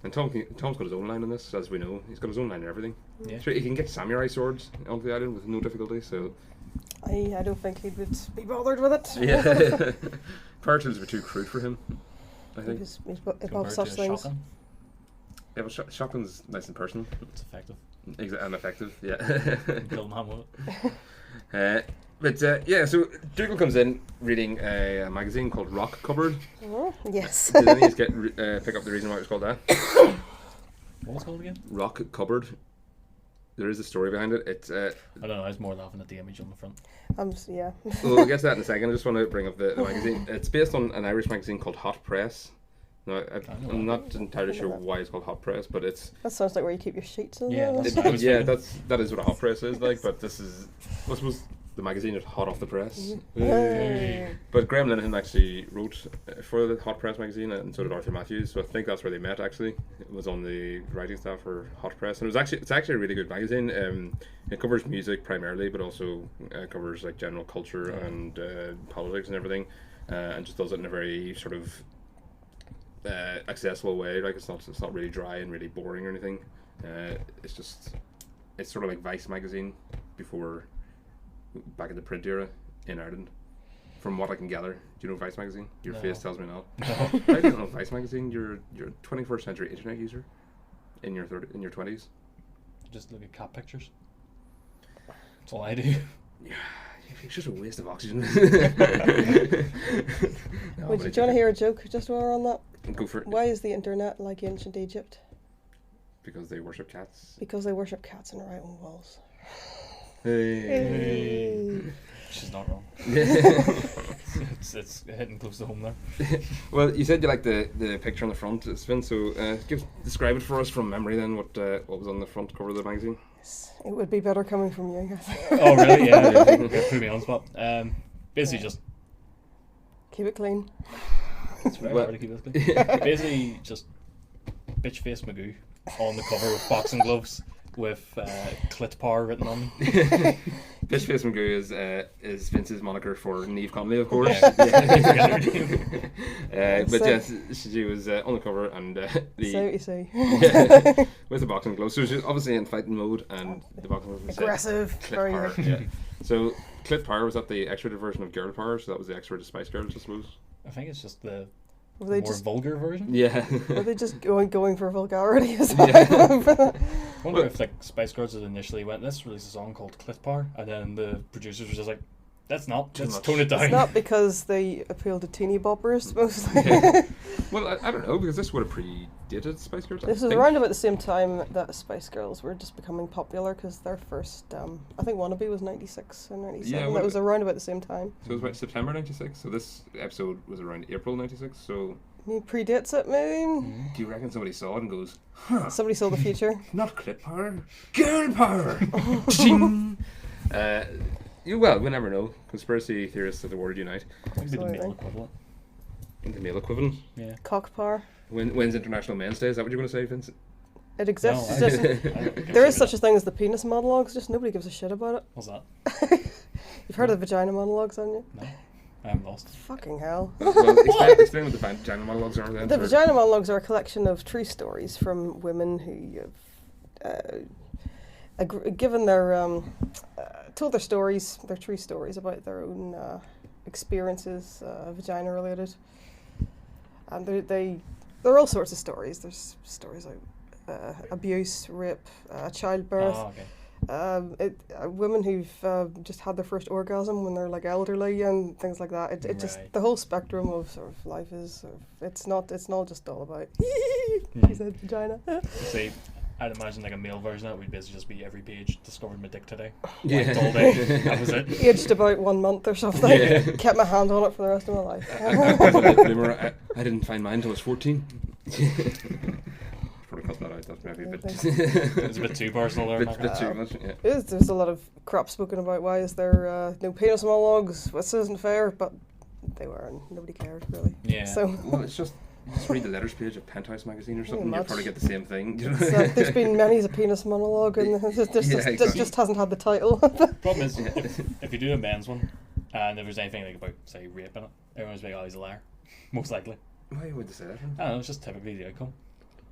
And Tom's got his own line on this, as we know. He's got his own line and everything.
Yeah.
So he can get samurai swords onto the island with no difficulty, so...
I don't think he would be bothered with it.
Yeah. Power tools were too crude for him, I think.
He's
Compared
above such
to a
things.
shotgun,
Yeah, but shotgun's nice and personal.
it's effective.
And effective, yeah.
Kill a man with it.
Yeah, so Dougal comes in reading a magazine called Rock Cupboard.
Oh, yes.
Did any of you pick up the reason why it was called that?
What was it called again?
Rock Cupboard. There is a story behind it. It's
I don't know, I was more laughing at the image on the front.
Yeah.
we'll get to that in a second. I just want to bring up the magazine. It's based on an Irish magazine called Hot Press. Now, I'm not entirely sure why it's called Hot Press, but it's
That sounds like where you keep your sheets in.
Yeah,
there.
that's what I was thinking.
that is what a hot press is like. But this is, I suppose, the magazine is hot off the press.
Hey.
But Graham Linehan actually wrote for the Hot Press magazine, and so did Arthur Matthews. So I think that's where they met. Actually, it was on the writing staff for Hot Press, and it's actually a really good magazine. It covers music primarily, but also covers like general culture and politics and everything, and just does it in a very sort of accessible way. Like it's not really dry and really boring or anything. It's sort of like Vice magazine before, back in the print era in Ireland. From what I can gather, do you know Vice magazine? Your
No.
face tells me not.
No.
I don't know Vice magazine. You're a 21st century internet user in your 20s.
Just look at cat pictures. That's all I do.
It's just a waste of oxygen.
Do you want to hear a joke just while we're on that?
Go for it.
Why is the internet like ancient Egypt?
Because they worship cats.
Because they worship cats and write on walls.
Hey.
She's not wrong. It's hitting close to home there.
Well, you said you liked the picture on the front, Sven. So describe it for us from memory. Then what was on the front cover of the magazine?
It would be better coming from you, guys.
Oh really? Yeah, put me on the spot. Basically just
Keep it clean.
it's very
Well-
hard to keep this clean. Basically just bitch face Magoo on the cover with boxing gloves with clit power written on them.
Bitch Face Magoo is Vince's moniker for Niamh Connolly, of course.
Yeah.
But
So-
yes, she was on the cover and
So you see.
with the boxing gloves. So she's obviously in fighting mode, and the boxing gloves said
Aggressive.
Clit
Very
power.
good.
Yeah. So clit power, was that the X-rated version of girl power? So that was the X-rated Spice Girls, I suppose.
I think it's just the
Were they
more
just
vulgar version.
Yeah.
were they just going for vulgarity as well?
I wonder if like Spice Girls had initially went, let's release a song called Clit Power, and then the producers were just like, let's
Too
let's
much.
tone it down.
It's not because they appeal to teeny boppers mostly.
Well, I don't know, because this would have predated Spice Girls. I
This was
think.
around about the same time that Spice Girls were just becoming popular because their first, I think Wannabe was 96 and 97.
Yeah,
That was around about the same time.
So it was about September '96. So this episode was around April '96. So
He predates it, maybe.
Do you reckon somebody saw it and goes,
Somebody saw the future.
not clip power, girl power? Ching. Well, we never know. Conspiracy theorists of the world unite.
Maybe the
Absolutely.
male equivalent.
The male equivalent.
Yeah.
Cock power.
When's International Men's Day? Is that what you're going to say, Vincent?
It exists.
No,
it's just,
I don't
there is such a thing as the penis monologues. Just nobody gives a shit about it.
What's that?
You've heard of the vagina monologues, haven't you?
No. I'm lost.
Fucking hell.
Well, explain what the vagina monologues are then.
The vagina monologues are a collection of true stories from women who have given their told their stories, their true stories about their own experiences, vagina related, and there are all sorts of stories. There's stories like abuse, rape, childbirth.
Oh, okay.
Women who've just had their first orgasm when they're like elderly and things like that. It just
Right.
the whole spectrum of sort of life is sort of, it's not just all about he said vagina.
See, I'd imagine like a male version of it would basically just be every page discovered my dick today.
Yeah.
Liked all day. That was it.
Aged about 1 month or something.
Yeah.
Kept my hand on it for the rest of my life.
I didn't find mine until I was 14. Probably cut that out. That's maybe a bit.
It's a bit too personal there.
bit too much. Yeah.
There's a lot of crap spoken about why is there no penis monologues. This isn't fair, but they were and nobody cared really.
Yeah.
So
Well, it's just read the letters page of Penthouse magazine or something. You'll
much.
probably get the same thing. You know?
there's been many a penis monologue and this
Yeah, exactly.
just hasn't had the title.
Problem is, if you do a men's one, and if there's anything like about, say, rape in it, everyone's like, oh, he's a liar. Most likely.
Why would they say that?
I don't know, it's just typically the outcome.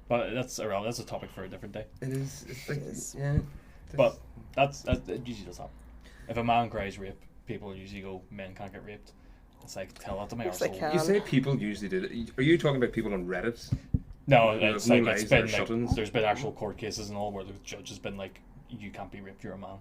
But that's irrelevant. That's a topic for a different day.
It is. It's like,
It is.
yeah.
But it usually does happen. If a man cries rape, people usually go, men can't get raped. It's like, tell that to my
Yes, they
arsehole.
can.
You say people usually do that. Are you talking about people on Reddit?
No,
You
it's
have
like
no
it's
lies
been
or
like
shut-ins?
there's been actual court cases and all where the judge has been like, you can't be raped, you're a man.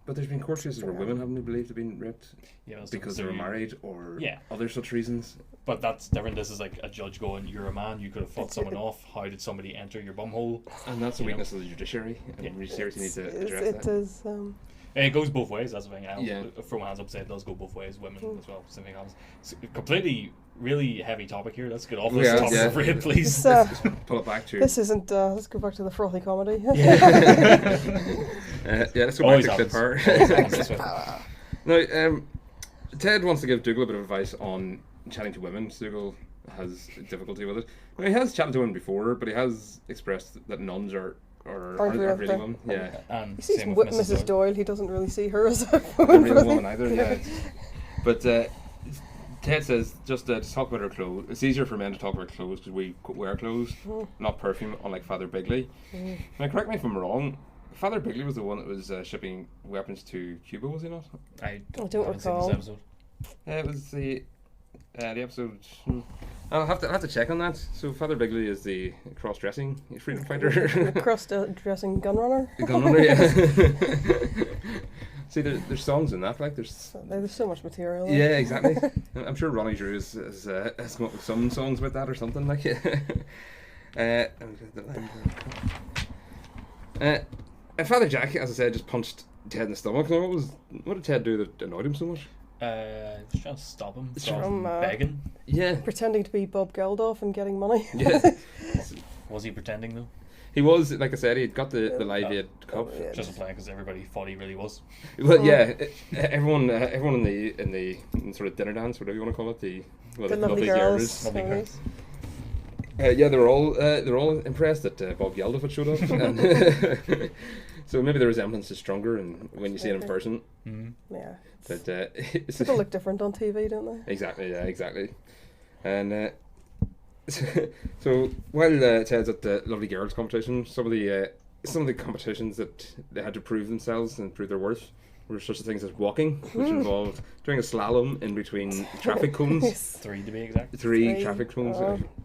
But there's been court cases where women haven't been believed to have been raped
Yeah, that's
because they were married or
Yeah.
other such reasons.
But that's different. This is like a judge going, you're a man, you could have fought someone off. How did somebody enter your bumhole?
And that's the
You know.
weakness of the judiciary. And
Yeah.
we seriously need to address
It
that.
is.
It goes both ways, that's the thing.
Yeah.
Throw my hands up, say it does go both ways, women as well. Same thing happens. It's a completely, really heavy topic here. Let's get off this
Yeah,
topic
yeah.
of rape, please.
This,
Pull it back to.
this isn't. Let's go back to the frothy comedy.
Let's go
Always
back to clip
happens.
her.
Always happens this way.
Now, Ted wants to give Dougal a bit of advice on chatting to women. Dougal has difficulty with it. Now, he has chatted to women before, but he has expressed that nuns aren't
real
really
thing.
women. Yeah.
And
He sees
same with
Mrs. Doyle. He doesn't really see her as a
Not
woman.
really a woman either, yeah. But Ted says just to talk about her clothes. It's easier for men to talk about clothes because we wear clothes, not perfume, unlike Father Bigley. Now, correct me if I'm wrong. Father Bigley was the one that was shipping weapons to Cuba, was he not?
I
don't
haven't seen
recall.
this episode.
It was the episode. I'll have to check on that. So Father Bigley is the cross-dressing freedom fighter.
Cross-dressing gun runner.
Gun runner, yeah. See, there's songs in that, like there's.
There's so much material.
Yeah, exactly. I'm sure Ronnie Drew has come up with some songs about that or something like it. Father Jack, as I said, just punched Ted in the stomach. Now, what did Ted do that annoyed him so much?
Just trying to stop him
From,
from begging.
Yeah.
Pretending to be Bob Geldof and getting money.
Yeah.
Was he pretending though?
He was, like I said, he had got the Live Aid cup.
Yeah.
Just implying because everybody thought he really was.
Well, yeah, everyone in the sort of dinner dance, whatever you want to call it, the
lovely girls.
Lovely girls.
Yeah, they're all impressed that Bob Geldof had showed up, and so maybe the resemblance is stronger when you see it in person.
Mm-hmm.
Yeah.
But
People look different on TV, don't they?
exactly, yeah, exactly, and so while Ted's at the Lovely Girls competition, some of the competitions that they had to prove themselves and prove their worth were such things as walking, which involved doing a slalom in between traffic cones.
3 to be exact.
Three traffic cones.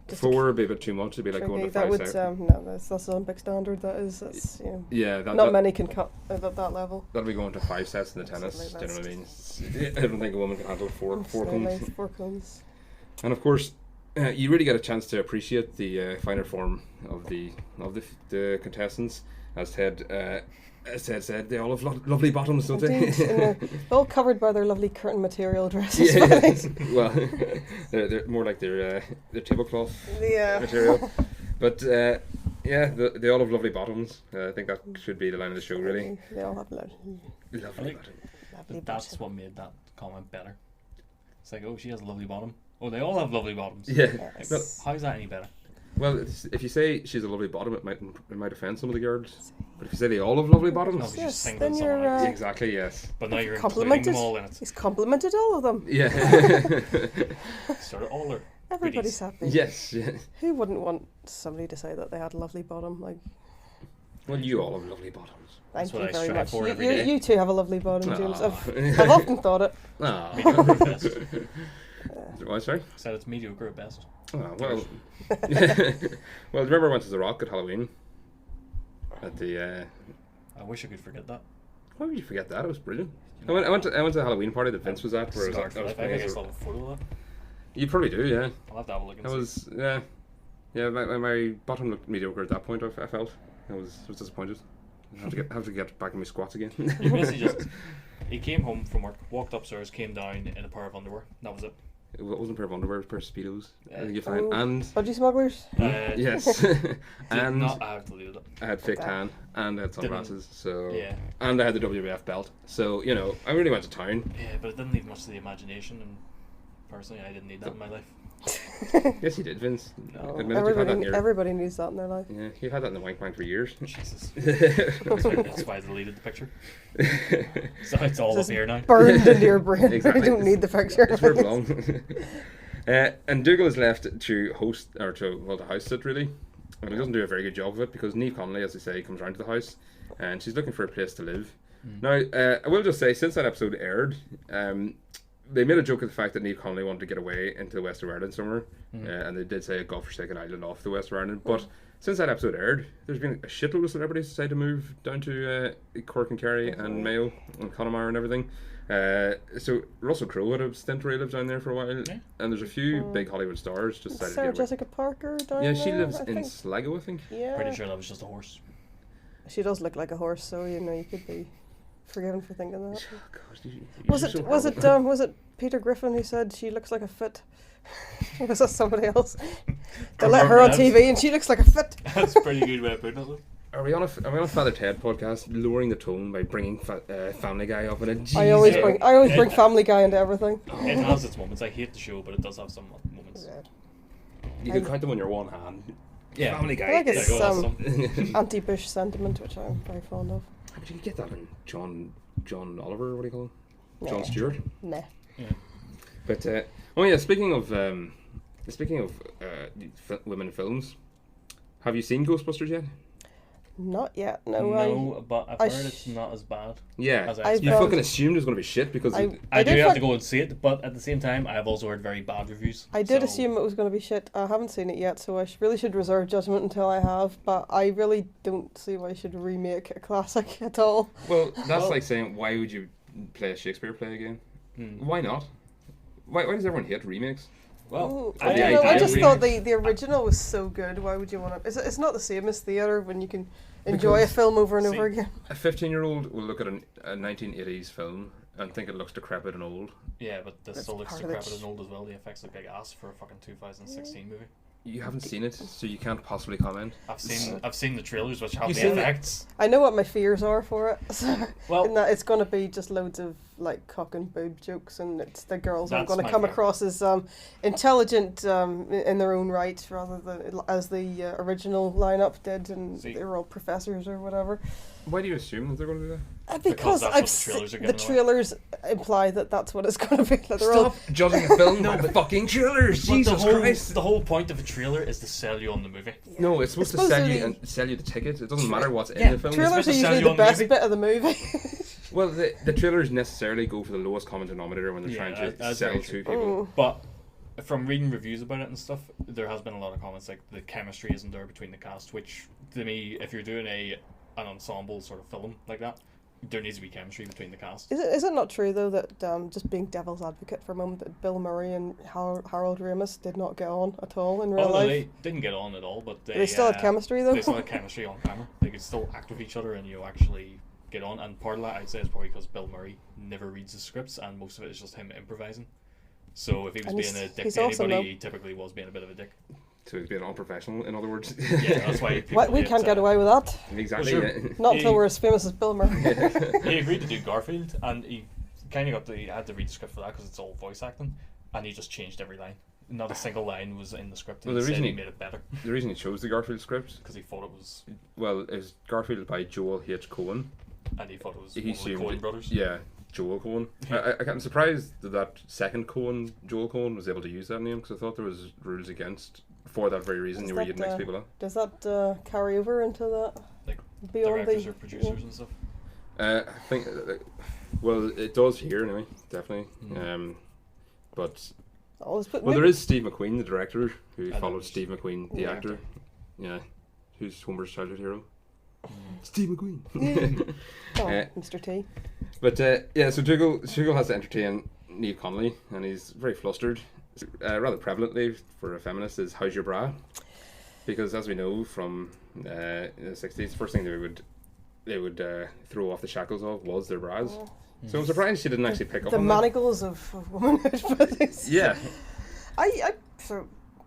Just
4 would be a bit too much. It'd be like going to
that
5
would
seconds.
no, that's Olympic standard. That's
Yeah,
not many can cut at that level.
That'll be going to 5 sets in the tennis.
Absolutely,
Do you know what I mean? I don't think a woman can handle four
Absolutely,
cones.
4 cones.
And of course, you really get a chance to appreciate the finer form of the contestants. As Ted said, they all have lovely bottoms, don't
Indeed,
they?
and they're all covered by their lovely curtain material dresses.
Well, they're more like their tablecloth
Yeah.
material. But they all have lovely bottoms. I think that should be the line of the show, really.
They all have lovely
Lovely
Like-
bottoms.
That's what made that comment better. It's like, oh, she has a lovely bottom. Oh, they all have lovely bottoms.
Yeah.
Yes.
Well,
How's that any better?
well, if you say she's a lovely bottom, it might offend some of the girls. But if you say they all have lovely bottoms,
No, you just
Yes,
singled
then
someone
you're,
out.
exactly, yes.
But now you're including
complimented.
them all in it.
He's complimented all of them.
Yeah.
Sort of all their
Everybody's
goodies.
happy.
Yes. Yeah.
Who wouldn't want somebody to say that they had a lovely bottom? Like,
Well, you all have lovely bottoms.
That's
thank
what
you
I
very
strive
much.
for
You,
every
you,
day.
you two have a lovely bottom, James.
Aw.
I've often thought it.
Ah.
Mediocre at best.
What, sorry?
Said it's mediocre at best.
Oh, well. Well, remember I went to the Rock at Halloween? At the.
I wish I could forget that.
Why would you forget that? It was brilliant. I went to the Halloween party that Vince was at. Where
Scarred
I
for
was
life. I
playing
think I
as
still
a,
have a photo of that.
you probably do, yeah.
I'll have to have a look and
I
see.
was, yeah. My bottom looked mediocre at that point. I felt I was disappointed. I have to get back in my squats again.
You basically just... He came home from work, walked upstairs, came down in a pair of underwear. That was it.
It wasn't a pair of underwear, it was a pair of speedos. I think you
Oh.
find and
Budgie smugglers?
yes, and
Not, I have deleted it.
I had fake
Okay.
tan and I had sunglasses. So
Yeah.
and I had the WWF belt. So I really went to town.
Yeah, but it didn't leave much to the imagination, and personally, I didn't need that in my life.
Yes, you did, Vince.
No.
Admit it, you've had that in your,
Everybody needs that in their life.
yeah, you've had that in the wank bank for years.
Jesus. That's why I deleted the picture. So it's all up
Just
here now.
burned into your brain.
Exactly.
You don't need the picture.
It's where it belongs. And Dougal is left to host, or to house it really, and he doesn't do a very good job of it because Niamh Connolly, as I say, comes round to the house, and she's looking for a place to live. Now, I will just say, since that episode aired, they made a joke of the fact that Niamh Connolly wanted to get away into the west of Ireland somewhere, and they did say a godforsaken island off the west of Ireland. But since that episode aired, there's been a shitload of celebrities decided to move down to Cork and Kerry and Mayo and Connemara and everything. So Russell Crowe had a stint where he lived down there for a while,
Yeah.
and there's a few big Hollywood stars just decided
Sarah
to get away.
Jessica Parker down
Yeah,
there,
she lives
I
in
think.
Sligo, I think.
Yeah.
Pretty sure that was just a horse.
She does look like a horse, so you could be forgiven for thinking that.
Oh, God,
Was it Peter Griffin who said she looks like a fit? Or was that somebody else? They let her on TV and she looks like a fit.
That's a pretty good way of putting it.
Are we on a Father Ted podcast, lowering the tone by bringing Family Guy up in it?
I always
Yeah.
bring Family Guy into everything.
It has its moments. I hate the show, but it does have some moments.
You can count them on your one hand.
Yeah.
Family Guy.
I like it's
There you go, that's some.
anti-Bush sentiment, which I'm very fond of.
But you could get that in John Oliver. What do you call him?
Nah.
John Stewart.
Nah.
Yeah.
But oh yeah, speaking of women in films, have you seen Ghostbusters yet?
Not yet.
No, but I've
I
heard it's not as bad.
Yeah,
As I
I've
you
found-
fucking assumed it was going to be shit because
I do
did
have
find-
to go and see it, but at the same time, I've also heard very bad reviews.
I did
so-
assume it was going to be shit. I haven't seen it yet, so I really should reserve judgment until I have. But I really don't see why I should remake a classic at all.
well, that's like saying why would you play a Shakespeare play again? Why not? Why does everyone hate remakes?
Well,
I
the
don't know. I
idea
just
of
thought
remakes.
the original was so good. Why would you want to? It's not the same as theatre when you can enjoy a film over and over again.
A 15-year-old will look at a 1980s film and think it looks decrepit and old.
yeah, but this
That's
still looks
part of it.
decrepit and old as well. The effects look like ass for a fucking 2016 movie.
You haven't seen it, so you can't possibly comment.
I've seen the trailers, which have
You
the
seen it?
effects.
I know what my fears are for it. So
Well-
in that it's going to be just loads of like cock and boob jokes, and it's the girls are
That's
going to
my
come
fear.
across as intelligent in their own right, rather than as the original lineup did, and
See.
they were all professors or whatever.
Why do you assume that they're going to do that?
Because
that's
I've
what the trailers are
the
giving away.
trailers imply that that's what it's going to be. That they're all
judging a film by the fucking trailers,
But
Jesus Christ!
the whole point of a trailer is to sell you on the movie.
No, it's supposed to
It's
sell
supposed
you
to
and sell you the ticket. It doesn't matter what's in
Yeah,
the film.
trailers are
supposed to sell
usually
you
the
on the
best
movie.
bit of the movie.
Well, the trailers necessarily go for the lowest common denominator when they're
Yeah,
trying to
that's
sell
very
to
true.
people.
But from reading reviews about it and stuff, there has been a lot of comments like the chemistry isn't there between the cast, which to me, if you're doing an ensemble sort of film like that, there needs to be chemistry between the cast.
Is it not true though that just being devil's advocate for a moment, that Bill Murray and Harold Ramis did not get on at all in real
No,
life?
they didn't get on at all, but
They still had chemistry though.
They still had chemistry on camera. They could still act with each other, and actually get on. And part of that, I'd say, is probably because Bill Murray never reads the scripts, and most of it is just him improvising. So if he was being a dick to anybody, he typically was being a bit of a dick.
So he's being unprofessional, in other words.
Yeah, that's why
we can't get away with that.
Exactly.
Well,
sure.
Not until we're as famous as Bill Murray.
He agreed to do Garfield, and he kind of had to read the script for that because it's all voice acting, and he just changed every line. Not a single line was in the script. And
Well,
he made it better
The reason he chose the Garfield script,
because he thought it was,
well, is Garfield by Joel H. Cohen.
and he thought it was
He
one of the
assumed
Coen brothers.
Yeah, Joel Cohen. I'm surprised that second Cohen, Joel Cohen, was able to use that name, because I thought there was rules against, for that very reason, where you'd mix people up.
Does that carry over into that?
Like
beyond
directors
the
or producers and stuff.
I think, well, it does here anyway, definitely. But there is Steve McQueen, the director, who followed Steve McQueen, the actor. Yeah, who's Homer's childhood hero. Steve McQueen.
Mr. T.
But yeah, so Dougal has to entertain Niamh Connolly, and he's very flustered. Rather prevalently for a feminist is "How's your bra?" Because as we know from in the 60s, the first thing they would throw off the shackles of was their bras. So I'm surprised she didn't actually pick up
the
on
manacles of womanhood.
Yeah.
I so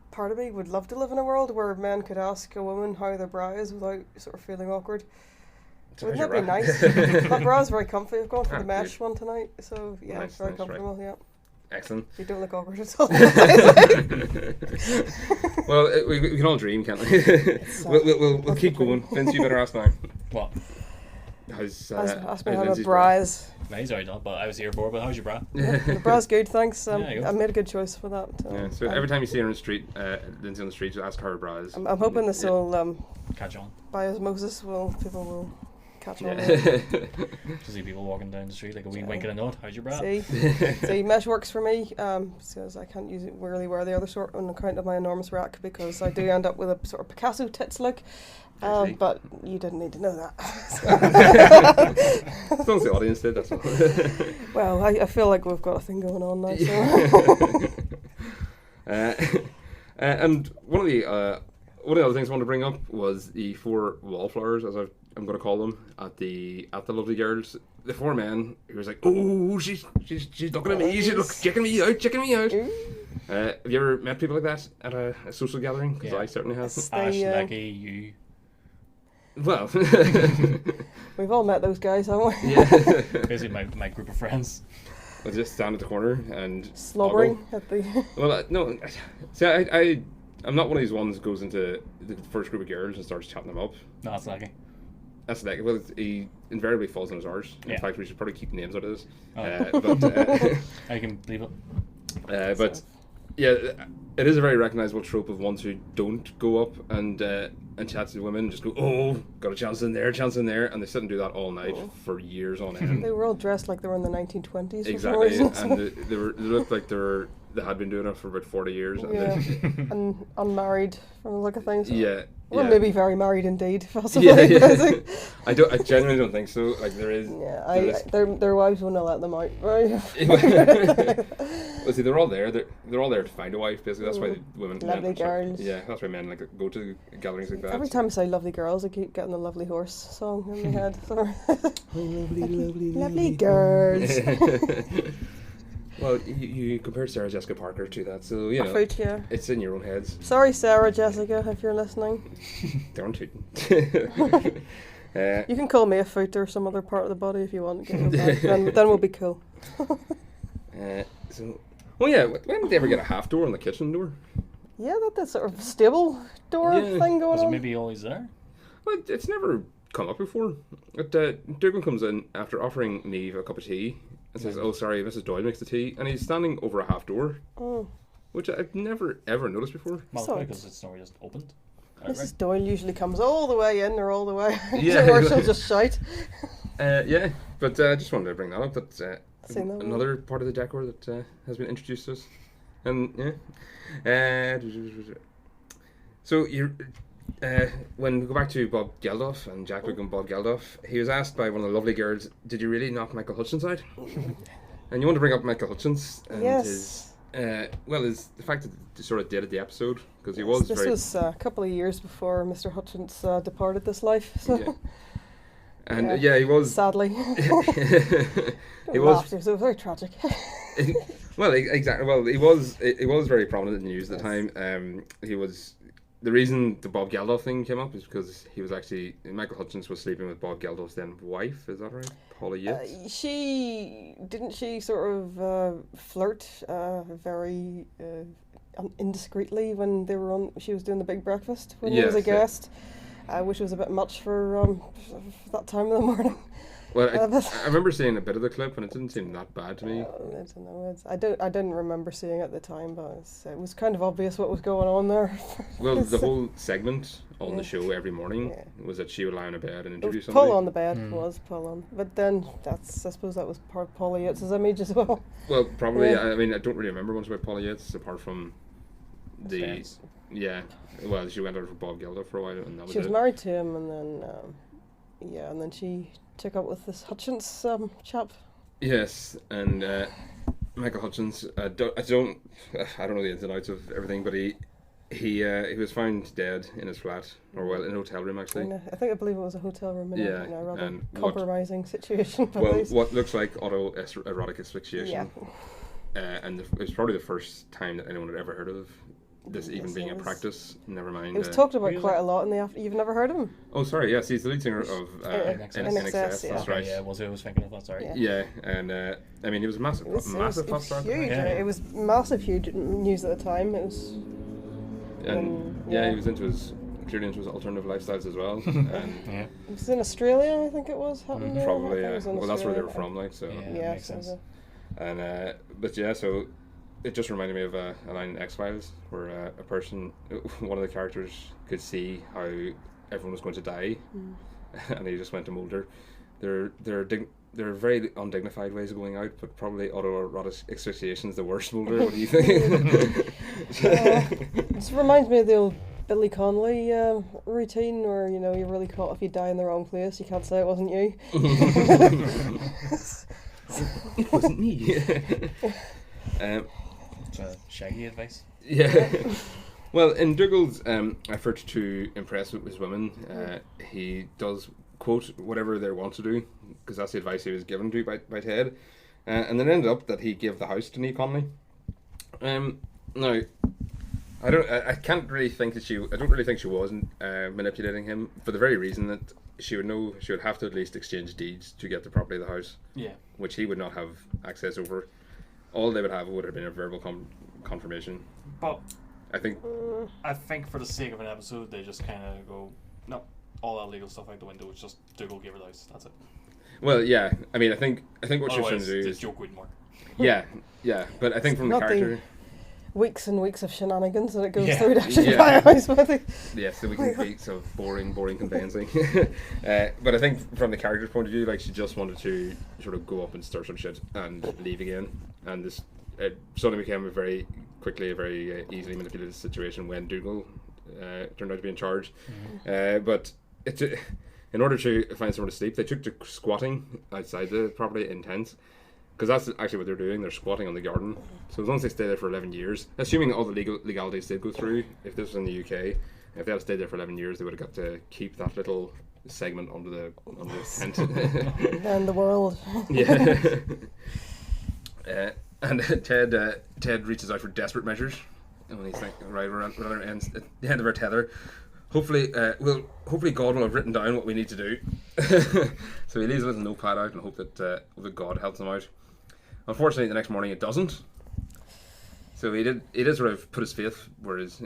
part of me would love to live in a world where men could ask a woman how their bra is without sort of feeling awkward. Wouldn't that be nice? That bra is very comfy. I've gone for the mesh one tonight, so yeah,
Nice,
very
nice,
comfortable.
right.
Yeah.
Excellent.
You don't look awkward at all.
Well, we can all dream, can't we? We'll keep going. Vince, you better ask now.
What?
Ask me how my
Lindsay's
bra is.
No, he's already done, but I was here for it. But how's your bra?
The bra's good, thanks.
Yeah, you go.
I made a good choice for that.
Yeah, so every time you see her on the street, Lindsay on the street, just ask her how her bra is.
I'm hoping this will
Catch on.
by osmosis people will catch on.
To see people walking down the street like a wee wink and a nod. How's your bra?
See, mesh works for me because I can't really wear the other sort on account of my enormous rack, because I do end up with a sort of Picasso tits look. But you didn't need to know that.
As long as the audience did, that's all.
Well, I feel like we've got a thing going on now. So.
And one of the other things I wanted to bring up was the 4 wallflowers, as I'm going to call them, at the Lovely Girls. The 4 men who was like, oh, she's looking at me, she's checking me out. Have you ever met people like that at a social gathering? Because I certainly have.
Ash, Leggy, you.
Well,
we've all met those guys, haven't we?
Yeah.
Basically, my group of friends.
I'll just stand at the corner and
slobbering at the.
Well, no. See, I'm not one of these ones who goes into the first group of girls and starts chatting them up.
No, that's Leggy.
That's like, well, he invariably falls on his arse. In
Yeah.
fact, we should probably keep names out of this.
Oh. I can believe it.
But yeah, it is a very recognisable trope of ones who don't go up and chat to the women and just go, oh, got a chance in there, and they sit and do that all night for years on end.
They were all dressed like they were in the 1920s.
Exactly, and they looked like they had been doing it for about 40 years.
Yeah, and unmarried from the look of things.
Yeah.
Or maybe very married indeed, possibly.
Yeah. I genuinely don't think so. Like there is.
Yeah, their wives wouldn't let them out, right?
Well, see, they're all there. They're all there to find a wife. Basically, that's why the women.
Lovely girls.
Yeah, that's why men like go to gatherings like that.
Every time I say "lovely girls," I keep getting the "Lovely Horse" song in my head. Sorry. Lovely girls.
Well, you compared Sarah Jessica Parker to that, so you know it's in your own heads.
Sorry, Sarah Jessica, if you're listening.
Don't shoot.
You can call me a foot or some other part of the body if you want. Then we'll be cool.
When did they ever get a half door on the kitchen door?
Yeah, that sort of stable door thing going on.
Was it maybe always there?
Well, it's never come up before. Dougal comes in after offering Niamh a cup of tea and says, "Oh, sorry, Mrs Doyle makes the tea," and he's standing over a half door, which I've never ever noticed before.
Well, probably because it's not just opened.
Mrs Doyle usually comes all the way in or all the way
yeah,
or she'll just shout.
Yeah, but I just wanted to bring that up. That's another
one.
part of the decor that has been introduced to us. And yeah, so when we go back to Bob Geldof and Jack Luke and Bob Geldof, he was asked by one of the lovely girls, "Did you really knock Michael Hutchins out?" And you want to bring up Michael Hutchins and his the fact that they sort of dated the episode because he was
This
very.
was a couple of years before Mr. Hutchins departed this life. So.
Yeah. And he was.
Sadly.
He was.
It was very tragic.
Well, exactly. Well, he was very prominent in the news at the time. He was. The reason the Bob Geldof thing came up is because he was actually Michael Hutchins was sleeping with Bob Geldof's then wife. Is that right, Paula Yates?
She sort of flirt very indiscreetly when they were on. She was doing the Big Breakfast when he was a guest, which was a bit much for that time of the morning.
Well, I remember seeing a bit of the clip, and it didn't seem that bad to me.
I don't know. I didn't remember seeing it at the time, but it was kind of obvious what was going on there.
Well, the whole segment on the show every morning was that she would lie on a bed and interview
somebody.
somebody.
Pull on the bed was pull on, but then I suppose that was part of Paula Yates' image as well.
Well, probably. Yeah. I mean, I don't really remember much about Paula Yates apart from the Well, she went out with Bob Geldof for a while, and that was.
She was married to him, and then and then she took up with this Hutchins chap. Yes,
and Michael Hutchins. I don't know the ins and outs of everything, but he was found dead in his flat, or in a hotel room actually.
I believe it was a hotel room in a rather compromising situation.
What looks like autoerotic asphyxiation. And it was probably the first time that anyone had ever heard of this even being a practice. Never mind.
It was talked about quite a lot in the after. You've never heard of him?
Oh, sorry. Yes, he's the lead singer of NXS. That's right.
Yeah, I was thinking of that. Sorry.
Yeah, and I mean, it was massive pop star.
Huge. It was massive, huge news at the time. It was.
And he was clearly into his alternative lifestyles as well. And
it was in Australia, I think it was.
Probably, yeah. Well, that's where they were from, like so.
Yeah, makes sense.
And so it just reminded me of a line in X-Files where one of the characters could see how everyone was going to die, and he just went to Mulder. They're very undignified ways of going out, but probably autoerotic asphyxiation is the worst, Mulder. What do you think?
This reminds me of the old Billy Connolly routine where, you're really caught if you die in the wrong place, you can't say it wasn't you.
It wasn't me.
Shaggy advice.
Yeah. Well, in Dougal's effort to impress his women, he does quote whatever they want to do, because that's the advice he was given to by Ted, and then ended up that he gave the house to Niamh Connolly. Now, I don't really think she wasn't manipulating him for the very reason that she would have to at least exchange deeds to get the property of the house.
Yeah. Which
he would not have access over. All they would have been a verbal confirmation.
But
I think
for the sake of an episode, they just kind of go, no, all that legal stuff out the window. It's just Dougal gave her the house. That's it.
Well, yeah. I mean, I think what she's trying to do is
joke wouldn't work.
Yeah. But I think from the character.
Weeks and weeks of shenanigans that it goes through to actually buy a house with it.
Yes, the weeks of boring conveyancing. But I think from the character's point of view, like, she just wanted to sort of go up and stir some shit and leave again. And this suddenly became a very easily manipulated situation when Dougal turned out to be in charge. But in order to find somewhere to sleep, they took to squatting outside the property in tents. Because that's actually what they're doing. They're squatting on the garden. So as long as they stay there for 11 years, assuming all the legalities did go through, if this was in the UK, if they had stayed there for 11 years, they would have got to keep that little segment under the tent.
And the world.
Yeah. And Ted reaches out for desperate measures, and when he's like, right, we're at the end of our tether. Hopefully God will have written down what we need to do. So he leaves a little notepad out and hope that God helps him out. Unfortunately, the next morning it doesn't. So he did sort of put his mouth where his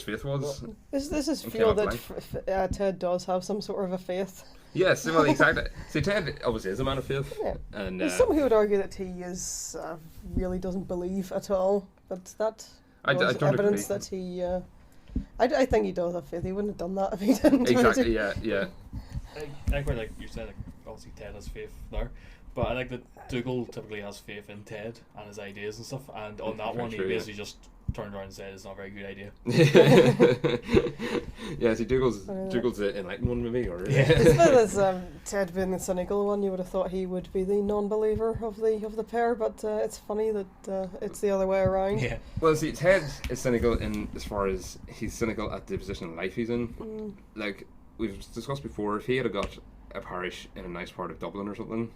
faith was.
Well, this is feel that Ted does have some sort of a faith.
Yes, well, exactly. See, Ted obviously is a man of faith. Yeah.
And some who would argue that he is really doesn't believe at all, but that was evidence that he. I think he does have faith. He wouldn't have done that if he didn't.
Exactly. Yeah.
I quite like you said. Like, obviously, Ted has faith there, but I like that Dougal typically has faith in Ted and his ideas and stuff. And on that one, he basically just turned around and said it's not a very good idea.
Yeah, see, Dougal's the enlightened one, maybe, or
As well as Ted being the cynical one, you would have thought he would be the non-believer of the pair, but it's funny that it's the other way around.
Yeah.
Well, see, Ted is cynical in as far as he's cynical at the position in life he's in. Like we've discussed before, if he had got a parish in a nice part of Dublin or something,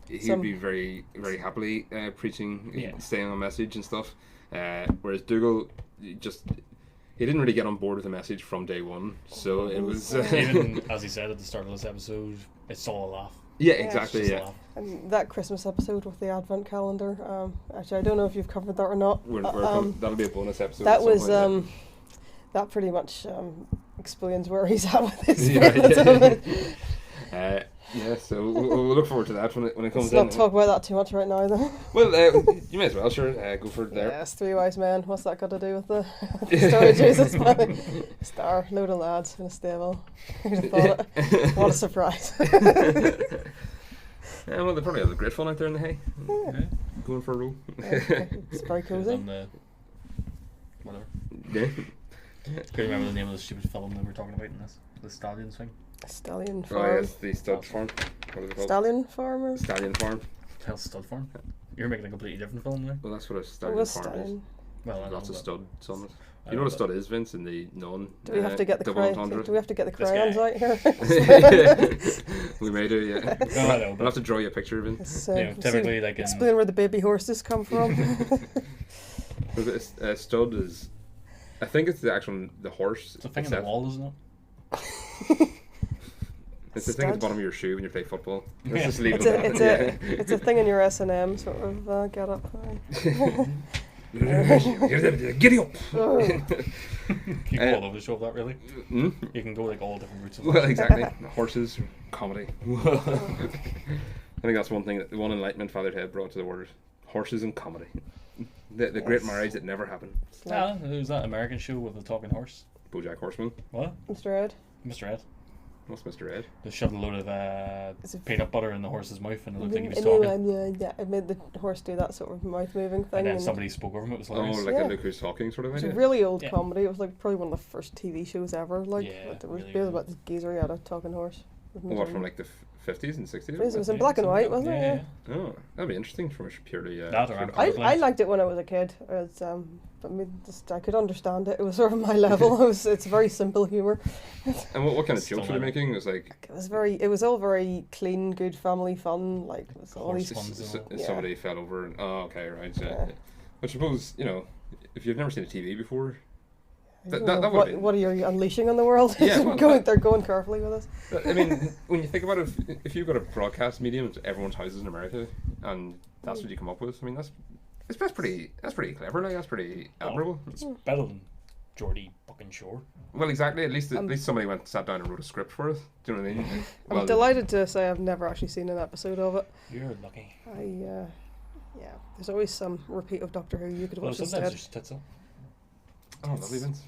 he'd be very, very happily preaching, staying on message and stuff. Whereas Dougal, he didn't really get on board with the message from day one. So it was
even as he said at the start of this episode, it's all a laugh.
Yeah, exactly. Yeah.
And that Christmas episode with the Advent calendar. Actually, I don't know if you've covered that or not.
That'll be a bonus episode.
That was that pretty much explains where he's at with his.
Yeah, so we'll look forward to that when it comes in.
Let's not talk about that too much right now, though.
Well, you may as well, sure. Go for it there.
Yes, Three Wise Men. What's that got to do with the story of Jesus? Star, load of lads in a stable. Who'd have thought it? What a surprise.
Well, they probably have a great fun out there in the hay.
Yeah.
Going for a roll.
It's very cosy.
Whatever.
Yeah.
Can't remember the name of the stupid film that we're talking about in this. The Stallions thing.
Stallion Farm.
Oh yes, the stud farm. What is it called?
Stallion Farmer?
Stallion Farm.
Hell, Stud Farm. You're making a completely different film there.
Well, that's what a stallion
What's
farm is.
Stallion?
Well, I
Lots
know,
of studs on it.
I
You know
know
what a stud is, Vince, in the non
Do we have to get the
double entendre?
Do we have to get the
This
crayons
guy.
out here?
We may do, yeah.
No, I know,
We'll
but
have to draw you a picture, Vince.
It's,
typically, like in
explain where the baby horses come from.
A stud is, I think it's the horse.
it's a thing in the
itself.
wall, isn't it?
It's the thing at the
Stud?
bottom of your shoe when you play football.
Yeah.
Let's just leave
It's
it
a,
at
it's
that.
a, it's a thing in your S&M sort of get up.
Giddy up!
You can go all over the show of that, really.
Hmm?
You can go like all different routes of
Well, exactly. Horses, comedy. I think that's one thing, one enlightenment Father Ted brought to the world. Horses and comedy. The great marriage that never happened.
Yeah, there's that American show with the talking horse.
BoJack Horseman.
What?
Mr. Ed.
Mr. Ed.
What's Mr. Ed?
They shoved a load of
Is it
peanut butter in the horse's mouth and it looked like he was talking.
Yeah, it made the horse do that sort of mouth moving thing.
And then somebody spoke over him. It was
Oh,
hilarious.
like
Yeah.
a Look Who's Talking sort of
It was
idea?
a really old
Yeah.
comedy. It was like probably one of the first TV shows ever. Like
Yeah,
it was
really
based about this geezer who had a talking horse.
What, from like the 50s and 60s?
It was in
Yeah,
black and white,
something
wasn't
like
it?
that.
Oh, that'd be interesting from a purely...
That or
pure-
I'm
I liked it when I was a kid. It's, but I could understand it. It was sort of my level. It's very simple humour.
And what kind of
Still
jokes were they
like it.
making? It was like...
It was all very clean, good family fun. Like it was all
Horse
these.
ones and all.
Yeah.
Somebody fell over and... Oh, okay, right. Yeah.
Yeah.
I suppose, if you've never seen a TV before...
I
That
don't know,
would've been-
what are you unleashing on the world?
Yeah, well,
They're going carefully with us.
I mean, when you think about it, if you've got a broadcast medium to everyone's houses in America, and that's what you come up with, I mean, that's pretty clever. Like that's pretty admirable.
It's better than Geordie fucking Shore.
Well, exactly. At least somebody sat down and wrote a script for it. Do you know what I mean?
I'm delighted to say I've never actually seen an episode of it.
You're lucky.
Yeah, there's always some repeat of Doctor Who you could
Well,
watch
sometimes
instead.
there's tits up.
Oh, lovely, Vince.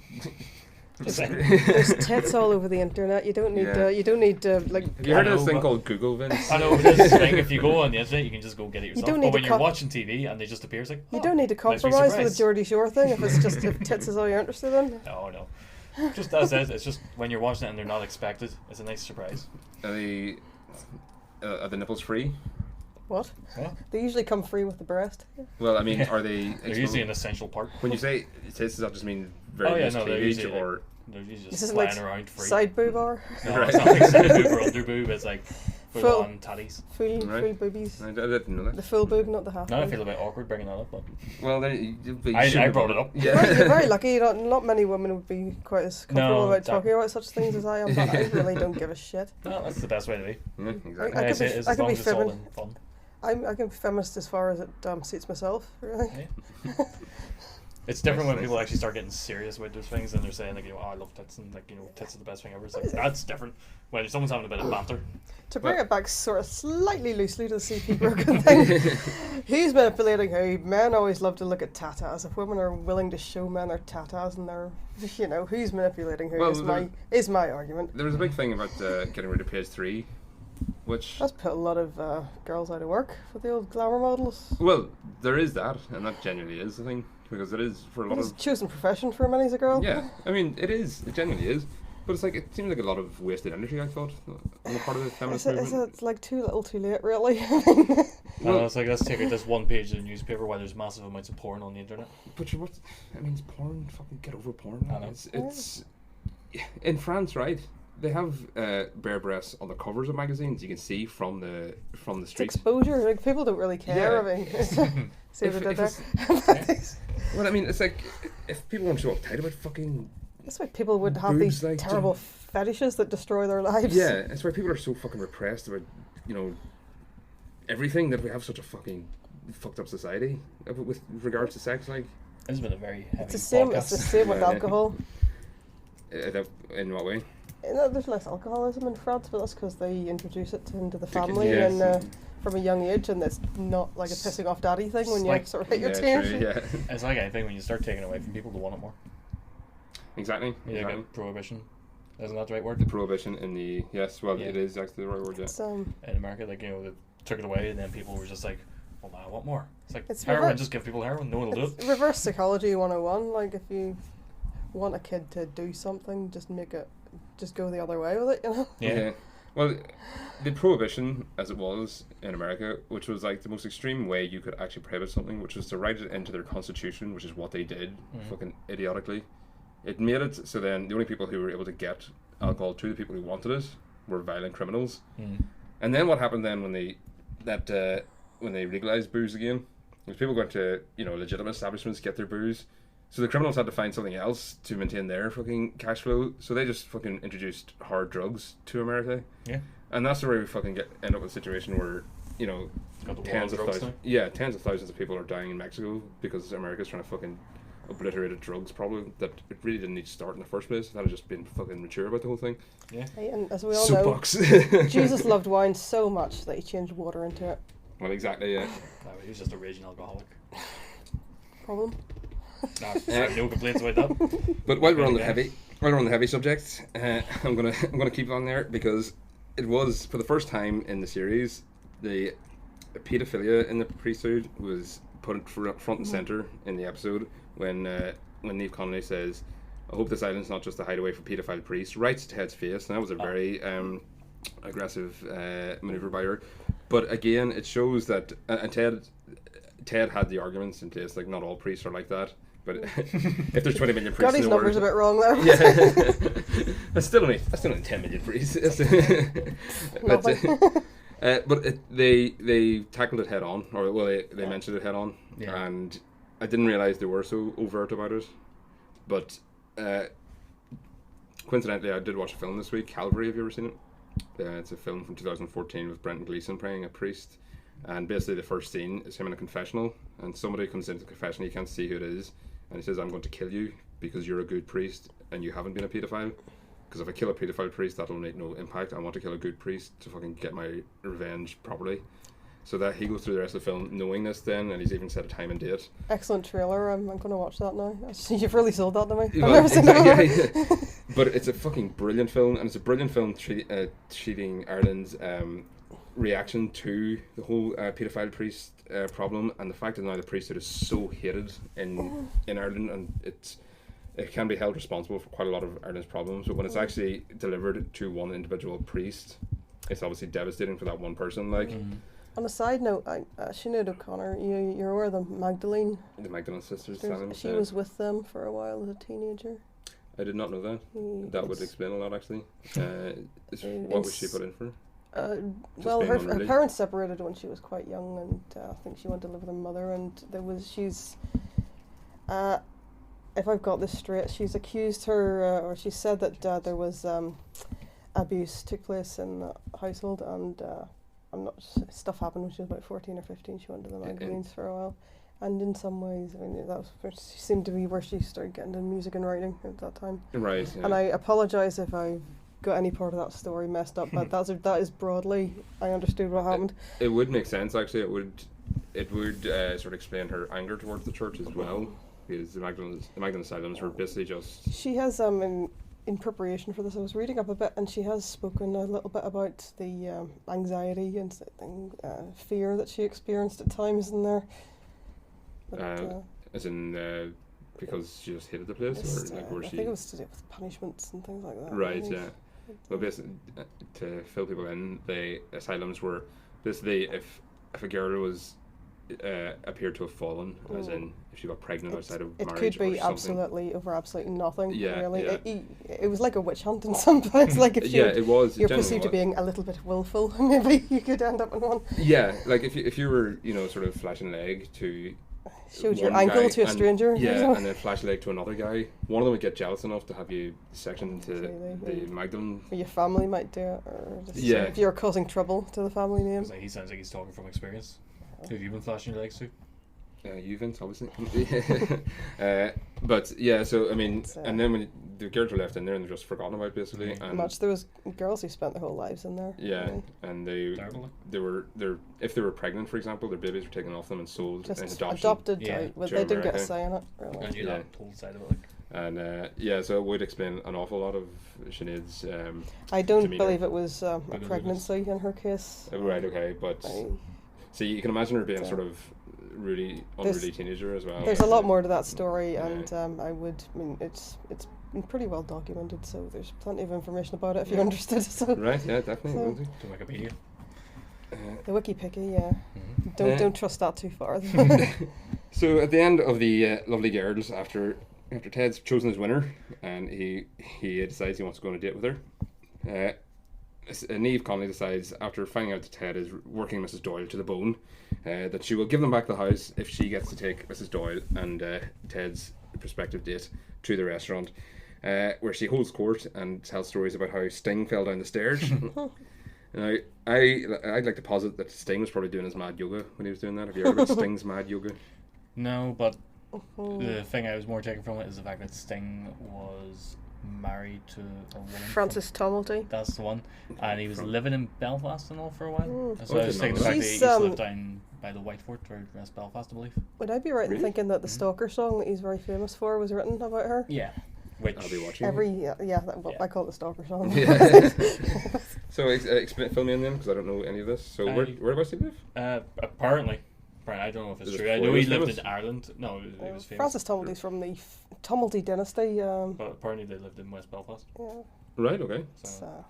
Just saying.
There's tits all over the internet. You don't need
Yeah.
you don't need to like.
Have you heard
I
of this
know,
thing
but-
called Google, Vince?
I know, this is the thing, if you go on the internet, you can just go get it yourself.
don't
But
need
when
to
you're
co-
watching TV and they just appear, it's like,
You don't need to
nice to be
compromise with the
surprised.
Geordie Shore thing if it's just if tits is all you're interested in.
No. Just as is, it's just when you're watching it and they're not expected, it's a nice surprise.
Are the nipples free?
What?
What?
They usually come free with the breast.
Well, I mean,
Yeah.
are they?
They're usually an essential part.
When you say tits, does that just mean very
Oh, yeah,
loose
no, they're
cleavage,
usually,
or
They're usually
This
just
is like
flying around free.
side boob or
No,
Right.
it's not like side boob or under boob, it's like full
Full-
on tatties.
full
Right.
boobies.
I didn't know that.
The full boob, not the half.
Now I
boob.
feel a bit awkward bringing that up, but
Well, then
I brought it up.
You're
Yeah.
very lucky. Not many women would be quite as comfortable
No,
about
that-
talking about such things as I am. But I really don't give a shit.
no, that's the best way to be.
Yeah, exactly.
I
Yeah,
could
it's,
be-
it's
I
as
could
long
be
as it's all
femin-
in fun.
I can be feminist as far as it suits myself. Really.
Yeah. It's different when
Nice.
people actually start getting serious about those things and they're saying like, I love tits and tits are the best thing ever. It's like that's different. When someone's having a bit of banter.
To bring it back sort of slightly loosely to the CP broken thing, who's manipulating who? Men always love to look at tatas. If women are willing to show men their tatas and their, who's manipulating who
Well,
is my argument.
There was a big thing about getting rid of page 3, which...
That's put a lot of girls out of work for the old glamour models.
Well, there is that, and that genuinely is the thing. because it is for a lot
It's
of
a chosen profession for many as a girl.
yeah. I mean, it is. It genuinely is. But it's like it seems like a lot of wasted energy. I thought on the part of the feminist movement.
It's like too little, too late, really.
Well, it's like, let's take out this one page of the newspaper while there's massive amounts of porn on the internet.
But what? I mean, it's porn. Fucking get over porn.
I know.
It's in France, right? They have bare breasts on the covers of magazines. You can see from the
It's
streets.
exposure. Like, people don't really care.
Yeah.
I mean, see what I did there.
Well, I mean, it's like if people want to show uptight about fucking.
That's why people would have
Boobs,
these
like,
terrible fetishes that destroy their lives.
Yeah, it's why people are so fucking repressed about, you know, everything, that we have such a fucking fucked up society with regards to sex. Like,
This has been a very heavy
It's the same.
podcast.
It's the same with
Yeah.
alcohol.
in what way?
There's less alcoholism in France, but that's because they introduce it into the family
Yes.
and from a young age, and it's not like a pissing off daddy thing when you
Like-
sort of hit your
Yeah,
teens.
true, yeah.
It's like anything, when you start taking away from people, they want it more.
Exactly.
You
exactly.
get prohibition. Isn't that the right
The
word?
prohibition in the yes, well,
Yeah.
it is actually the right word. Yeah.
It's,
In America, like, you know, they took it away, and then people were just like, well, now I want more. It's like,
It's
heroin,
reverse-
just give people heroin, no one will do
it's
it.
reverse psychology 101. Like, if you want a kid to do something, just go the other way with it, you know?
Yeah.
Well, the prohibition, as it was in America, which was like the most extreme way you could actually prohibit something, which was to write it into their constitution, which is what they did, fucking idiotically. It made it so then the only people who were able to get alcohol to the people who wanted it were violent criminals. And then what happened then when they legalized booze again, was people going to, you know, legitimate establishments to get their booze. So the criminals had to find something else to maintain their fucking cash flow. So they just fucking introduced hard drugs to America.
Yeah.
And that's where we fucking end up with a situation where, you know,
Got the war on
tens of
drugs
thousands.
now.
Yeah, tens of thousands of people are dying in Mexico because America's trying to fucking obliterate a drugs problem that it really didn't need to start in the first place. That had just been fucking mature about the whole thing.
Yeah.
Hey, and as we all
Soapbox.
know, Jesus loved wine so much that he changed water into it.
Well, exactly. Yeah.
No, he was just a raging alcoholic.
Problem.
Nah, I have no complaints about that.
But while we're on the
Yeah.
heavy subject, I'm gonna keep on there because it was for the first time in the series the paedophilia in the priesthood was put front and center in the episode when Niamh Connolly says, "I hope this island's not just a hideaway for paedophile priests," right to Ted's face, and that was a very aggressive maneuver by her. But again, it shows that and Ted had the arguments in place, like not all priests are like that. But if there's 20 million priests
Got his
in the
numbers
world,
a bit wrong there.
yeah, that's still only 10 million priests. They tackled it head on, or well, they mentioned it head on,
Yeah.
and I didn't realize they were so overt about it. But coincidentally, I did watch a film this week, Calvary. Have you ever seen it? It's a film from 2014 with Brendan Gleeson playing a priest, and basically the first scene is him in a confessional, and somebody comes into the confession, he can't see who it is, and he says, "I'm going to kill you because you're a good priest and you haven't been a paedophile. Because if I kill a paedophile priest, that'll make no impact. I want to kill a good priest to fucking get my revenge properly." So that he goes through the rest of the film knowing this then, and he's even set a time and date.
Excellent trailer. I'm going to watch that now. You've really sold that to me. I've
Well,
never seen
exactly,
that.
yeah. But it's a fucking brilliant film, and it's a brilliant film treating Ireland's reaction to the whole paedophile priest problem, and the fact that now the priesthood is so hated in Ireland, and it can be held responsible for quite a lot of Ireland's problems, but when it's actually delivered to one individual priest, it's obviously devastating for that one person. Like
On a side note, Sinead O'Connor, you're aware of the Magdalene?
the Magdalene sisters.
She was with them for a while as a teenager.
I did not know that. That would explain a lot, actually. What was she put in for?
Well,
being
her
unruly?
parents separated when she was quite young, and I think she went to live with her mother. And she's, if I've got this straight, she's accused her, or she said that there was abuse took place in the household, and stuff happened when she was about 14 or 15. She went to the Magdalenes for a while, and in some ways, I mean, that seemed to be where she started getting into music and writing at that time.
Right. Yeah.
And I apologise if I've got any part of that story messed up, but that is broadly, I understood what happened.
It would make sense, actually. It would sort of explain her anger towards the church as well, because the Magdalene Asylums were basically just...
She has, in preparation for this, I was reading up a bit, and she has spoken a little bit about the anxiety and fear that she experienced at times in there. But,
as in because she just hated the place,
It's,
or like were
I
she?
think it was to do with punishments and things like that. I
Right,
think.
yeah. Well, basically, to fill people in, the asylums were basically if a girl was appeared to have fallen, as in if she got pregnant outside of
It
marriage
could
or
be
something.
absolutely over absolutely nothing.
Yeah,
really.
yeah.
It was like a witch hunt in some place. Like if
Yeah, it was.
you're
generally
perceived to
was.
being a little bit willful, maybe you could end up in one.
Yeah, like if you were sort of flashing leg to
Showed your
one
ankle
guy
to a
and-
stranger.
yeah, and then flash leg to another guy. One of them would get jealous enough to have you sectioned into
Absolutely.
the Magdalene.
Or your family might do it, or just
Yeah.
if you're causing trouble to the family name.
He sounds like he's talking from experience. Who have you been flashing your legs to?
Uvent, obviously. But yeah, so I mean, and then when the girls were left in there and they're just forgotten about basically, and
Much there was girls who spent their whole lives in there.
yeah,
really.
and
Terrible.
if they were pregnant, for example, their babies were taken off them and sold in
Just
adoption.
adopted
Yeah,
out, but
to
they didn't get a
America.
say in it. Really.
And you
Yeah.
that whole side of it, like.
And yeah, so it would explain an awful lot of Sinead's.
I don't
demeanour.
believe it was a
Goodness.
pregnancy in her case.
Right, okay, but see, you can imagine her being
Yeah.
sort of really unruly teenager as well.
There's a lot more to that story,
Yeah.
and I mean, it's been pretty well documented, so there's plenty of information about it if you're
Yeah.
interested. So
Right, yeah, definitely.
So-
will do.
To Wikipedia.
the wiki picky, yeah,
Mm-hmm.
don't trust that too far.
So at the end of the lovely girls, after Ted's chosen his winner, and he decides he wants to go on a date with her, Niamh Connolly decides, after finding out that Ted is working Mrs Doyle to the bone, that she will give them back the house if she gets to take Mrs Doyle and Ted's prospective date to the restaurant, where she holds court and tells stories about how Sting fell down the stairs. Now, I'd like to posit that Sting was probably doing his mad yoga when he was doing that. Have you heard about Sting's mad yoga?
No, but the thing I was more taken from it is the fact that Sting was married to a woman.
Frances Tumulty.
That's the one. And he was living in Belfast and all for a while. So
Oh,
I was
I
thinking the
didn't
fact
know
that he
that.
used to
She's,
live down by the White Fort, or West Belfast, I believe.
Would I be right in
Really?
thinking that the Stalker song that he's very famous for was written about her?
Yeah. Which
I'll be watching.
Well,
Yeah.
I call it the Stalker song.
Yeah. So explain, fill me in then, because I don't know any of this. So whereabouts do you live?
apparently, I don't know if it's
Is it
true. I
before
know
he
he
was
lived
famous?
in Ireland. No, he was famous.
Frances Tumulty's from the Tumulty dynasty.
But apparently they lived in West Belfast.
Yeah,
Right, okay.
So
so.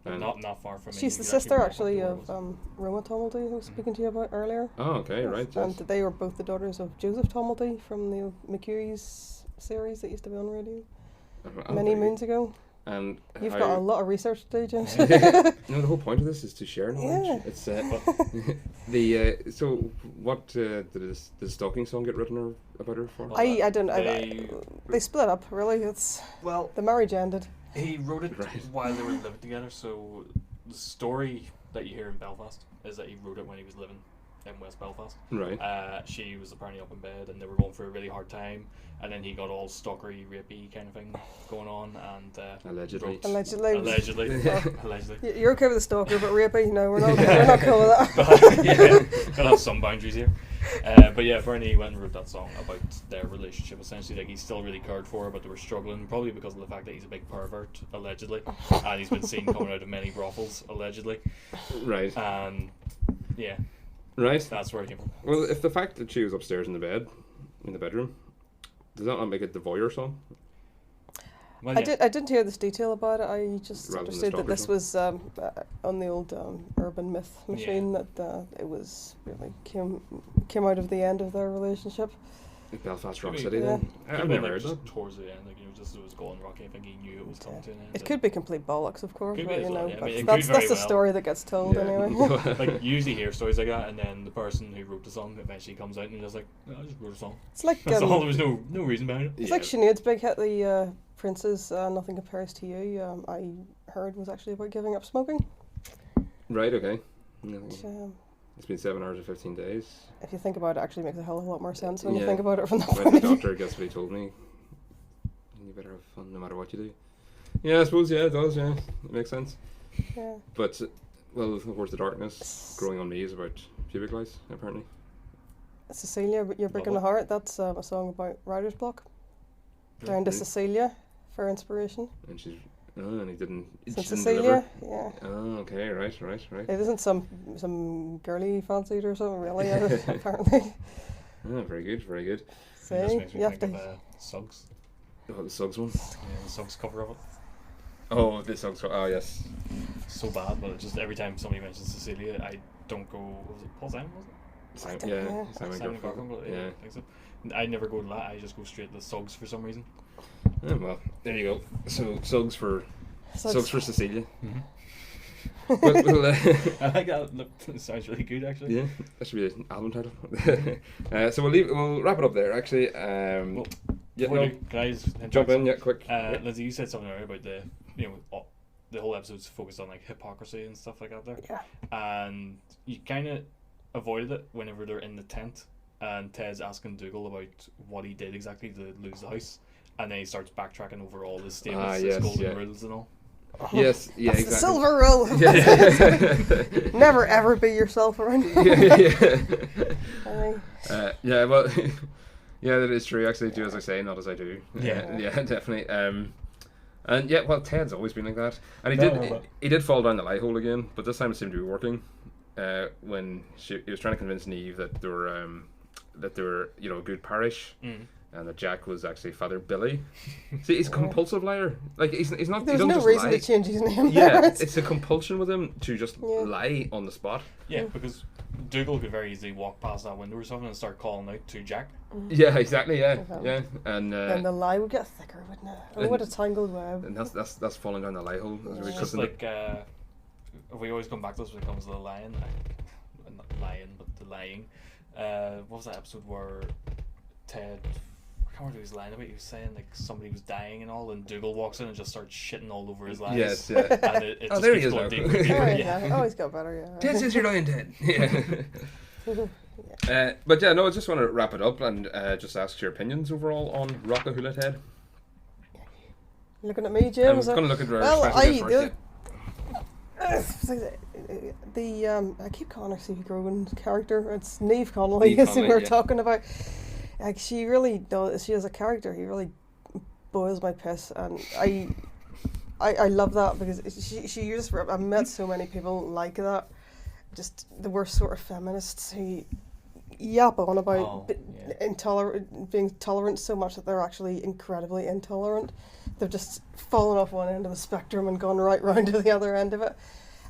And-
not far from me.
She's
You
the
could
sister
walk up
actually
to where it
of
was.
Roma Tumulty, who I was speaking to you about earlier.
Oh, okay, right.
And
Yes.
they were both the daughters of Joseph Tumulty from the McCurry's series that used to be on radio many moons ago.
And
You've
how-
got a lot of research to do, James.
No, the whole point of this is to share knowledge.
Yeah.
It's so what did the stalking song get written about her for?
I don't know.
They-
They split up, really. It's
Well,
the marriage ended.
he wrote it
Right.
while they were living together. So the story that you hear in Belfast is that he wrote it when he was living in West Belfast.
Right.
She was apparently up in bed and they were going through a really hard time, and then he got all stalkery, rapey kind of thing going on, and
Allegedly.
wrote-
Allegedly.
allegedly,
Yeah.
allegedly.
You're okay with the stalker, but rapey? No, we're not. We're not cool with that.
But, yeah, gotta have some boundaries here. But yeah, apparently he went and wrote that song about their relationship. Essentially, like he still really cared for her, but they were struggling, probably because of the fact that he's a big pervert, allegedly, and he's been seen coming out of many brothels, allegedly.
Right.
And yeah,
Right.
that's where it came from.
Well, if the fact that she was upstairs in the bedroom, does that not make it the voyeur song?
Well,
I didn't hear this detail about it. I just
Rather than
understood
the
that this
stalker
was on the old urban myth machine, that it was really came out of the end of their relationship.
Belfast Rock
Maybe-
City.
Yeah.
Then I've never heard
just
that.
towards the end, like just it was going rocky. I think he knew it was coming to an end.
It could be complete bollocks, of course,
Could be
but
as
you
well,
know,
yeah. I mean, it could
that's
very
the
well.
story that gets told
Yeah.
anyway.
Like you usually hear stories like that, and then the person who wrote the song eventually comes out and just like, "No, I just wrote a song."
It's like
That's all. There was no reason behind it.
it's like Sinead's big hit, the Prince's "Nothing Compares to You." I heard was actually about giving up smoking.
Right. Okay.
Which,
It's been 7 hours and 15 days.
if you think about it, actually makes a hell of a lot more sense when you
Yeah.
think about it from that
When
point
the
of view.
doctor gets what he told me, you better have fun no matter what you do. Yeah, I suppose. Yeah, it does. Yeah, it makes sense.
Yeah.
But well, of course, the darkness growing on me is about pubic lice, apparently.
Cecilia, You're Breaking the Heart, that's a song about writer's block. Down to
Really?
Cecilia for inspiration.
And she's and he didn't.
So
She didn't
Cecilia,
deliver.
yeah.
Oh, okay, right.
It isn't some girly fancied or something, really, apparently.
Oh, very good, very good.
See,
It just makes me
you have
think
to.
of Suggs.
Oh, the Suggs one.
Yeah, the Suggs cover of it.
Oh, the Suggs. Oh, yes.
So bad, but it just every time somebody mentions Cecilia, I don't go. Was it Paul Simon? Was it?
Simon,
Yeah.
yeah, Simon
Simon
Garfunkel.
Garfunkel.
Yeah.
I think so. I never go to that. I just go straight to the Suggs for some reason.
Oh, well, there you go. So Suggs for Cecilia.
Mm-hmm.
We'll,
I like that. Look, it sounds really good, actually.
yeah, that should be an album title. So we'll wrap it up there. Actually,
Well,
yeah,
before
no,
we do, can I just
jump
interrupt
in, yeah, quick.
something? Lindsay, you said something earlier about the whole episode's focused on like hypocrisy and stuff like that there.
Yeah.
And you kind of avoided it whenever they're in the tent and Ted's asking Dougal about what he did exactly to lose the house, and then he starts backtracking over all his statements, his
yes,
golden
yeah.
rules and all.
Yes, yeah,
That's
exactly.
the silver rule.
Yeah.
Never ever be yourself around. Aye.
Yeah, well, yeah, that is true. Actually, do as I say, not as I do.
Yeah.
Yeah, definitely. And yeah, well, Ted's always been like that, and
No,
he did fall down the lie hole again, but this time it seemed to be working. When he was trying to convince Niamh that they were a good parish. And that Jack was actually Father Billy. See, he's a compulsive liar. Like he's not.
There's
he doesn't
no
just
reason
lie.
to change his name.
Yeah, it's a compulsion with him to just
Yeah.
lie on the spot.
Yeah, because Dougal could very easily walk past that window or something and start calling out to Jack.
Yeah, exactly. Yeah,
Mhm.
yeah, and
Then the lie would get thicker, wouldn't it? Oh, what a tangled web.
and that's falling down the lie hole.
Yeah.
It's just like we always come back to this when it comes to the lying, not lying, but the lying. What was that episode where Ted? I can't remember what he was lying about. He was saying like somebody was dying and all, and Dougal walks in and just starts shitting all over his lies.
Yes, yeah.
And it
Oh,
just
there he
keeps
is
going
now.
deeper and deeper.
Oh,
Yeah.
yeah. Oh, he's got better, yeah.
Ted says you're lying, Ted. Yeah. But yeah, no, I just want to wrap it up and just ask your opinions overall on Rock Hula, Ted.
Looking at me,
I'm
James.
going to look at
Well,
Rosie first,
I keep calling her C.P. Grogan's character. It's Niamh Connolly,
Niamh
as we
Connolly,
were
yeah.
talking about. Like she really does. She has a character. He really boils my piss, and I love that because she just. I've met so many people like that. Just the worst sort of feminists who yap on about being tolerant so much that they're actually incredibly intolerant. They've just fallen off one end of the spectrum and gone right round to the other end of it.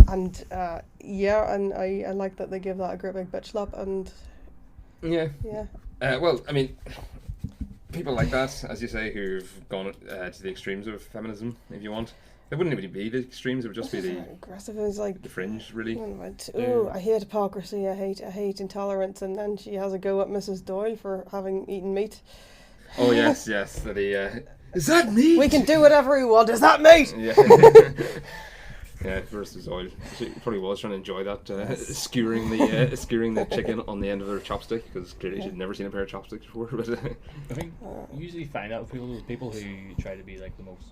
And and I like that they give that a great big bitch slap. And
Yeah.
yeah,
Well, I mean, people like that, as you say, who've gone to the extremes of feminism, if you want. It wouldn't even be the extremes, it would just be the
aggressive is like
fringe, really.
oh, I hate hypocrisy. I hate intolerance. And then she has a go at Mrs Doyle for having eaten meat.
Oh, yes, that he... is that meat?
We can do whatever we want. Is that meat?
Yeah. Yeah, versus oil. She probably was trying to enjoy that, skewering the chicken on the end of her chopstick, because clearly she'd never seen a pair of chopsticks before. But
I think you usually find out people who try to be like the most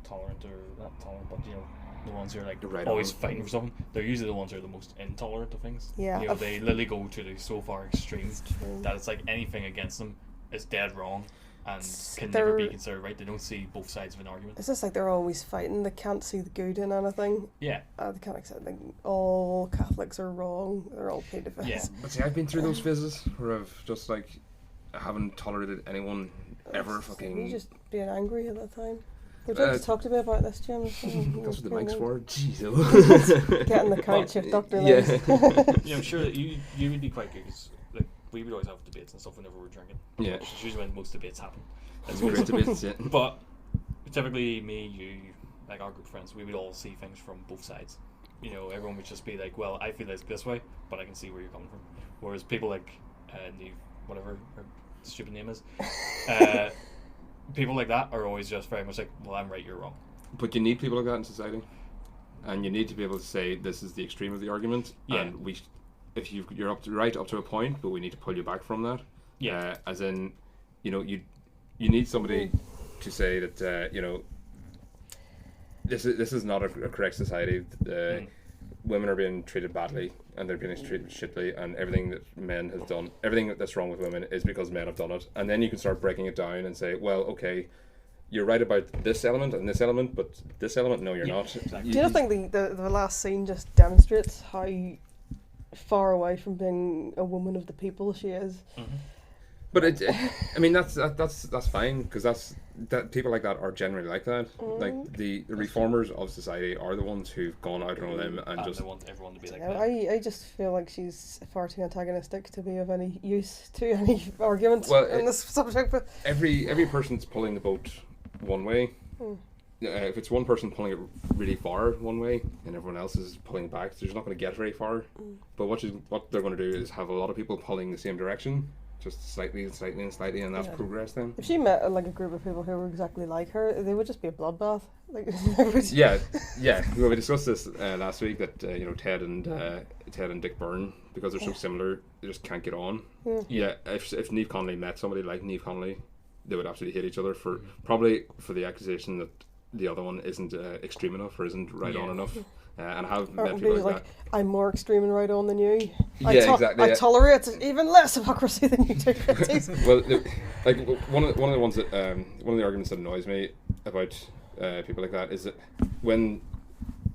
tolerant, or not tolerant, but the ones who are like
Right
always
on.
fighting for something. They're usually the ones who are the most intolerant of things.
Yeah.
They literally go to the so far extremes that it's like anything against them is dead wrong and can never be considered right. They don't see both sides of an argument.
It's just like they're always fighting. They can't see the good in anything.
Yeah.
They can't accept like all Catholics are wrong. They're all pedophiles.
Yeah.
But see, I've been through those phases where I've just like I haven't tolerated anyone ever fucking.
You just being angry at that time. Would you like to talk to me about this, Jim?
That's what the mic's for. Jeez.
Get on the couch with Dr.
Yeah.
Liz.
I'm sure that you would be quite good. 'Cause, like we would always have debates and stuff whenever we're drinking.
Yeah.
It's usually when most debates happen. That's
Great debates, yeah.
But typically, me, you, like our group of friends, we would all see things from both sides. Everyone would just be like, "Well, I feel like this way, but I can see where you're coming from." Whereas people like Niamh, whatever her stupid name is, people like that are always just very much like, "Well, I'm right, you're wrong."
But you need people like that in society, and you need to be able to say this is the extreme of the argument,
Yeah.
and if you're right up to a point, but we need to pull you back from that.
Yeah.
As in, you need somebody to say that this is not a correct society. Women are being treated badly, and they're being treated shittily, and everything that men have done, everything that's wrong with women is because men have done it. And then you can start breaking it down and say, well, okay, you're right about this element and this element, but this element, no, you're not.
Exactly.
Do you not think the last scene just demonstrates how far away from being a woman of the people she is?
Mm-hmm.
But I mean, that's fine, because that people like that are generally like that. Like the reformers of society are the ones who've gone out on a limb and just
they want everyone to be like
Yeah,
that.
I just feel like she's far too antagonistic to be of any use to any argument in this subject. But
every person's pulling the boat one way. If it's one person pulling it really far one way and everyone else is pulling it back, they're not going to get very far. But what they're going to do is have a lot of people pulling the same direction, just slightly and slightly and slightly, and that's progress then.
if she met like a group of people who were exactly like her, they would just be a bloodbath. Like
Yeah. Well, we discussed this last week that Ted and Dick Byrne, because they're so similar, they just can't get on. Yeah. If Niamh Connolly met somebody like Niamh Connolly, they would absolutely hate each other for the accusation that the other one isn't extreme enough or isn't right on enough. And have met people like that.
I'm more extreme and right on than you.
Exactly.
I tolerate even less hypocrisy than you do.
Well, like one of the ones that one of the arguments that annoys me about people like that is that when,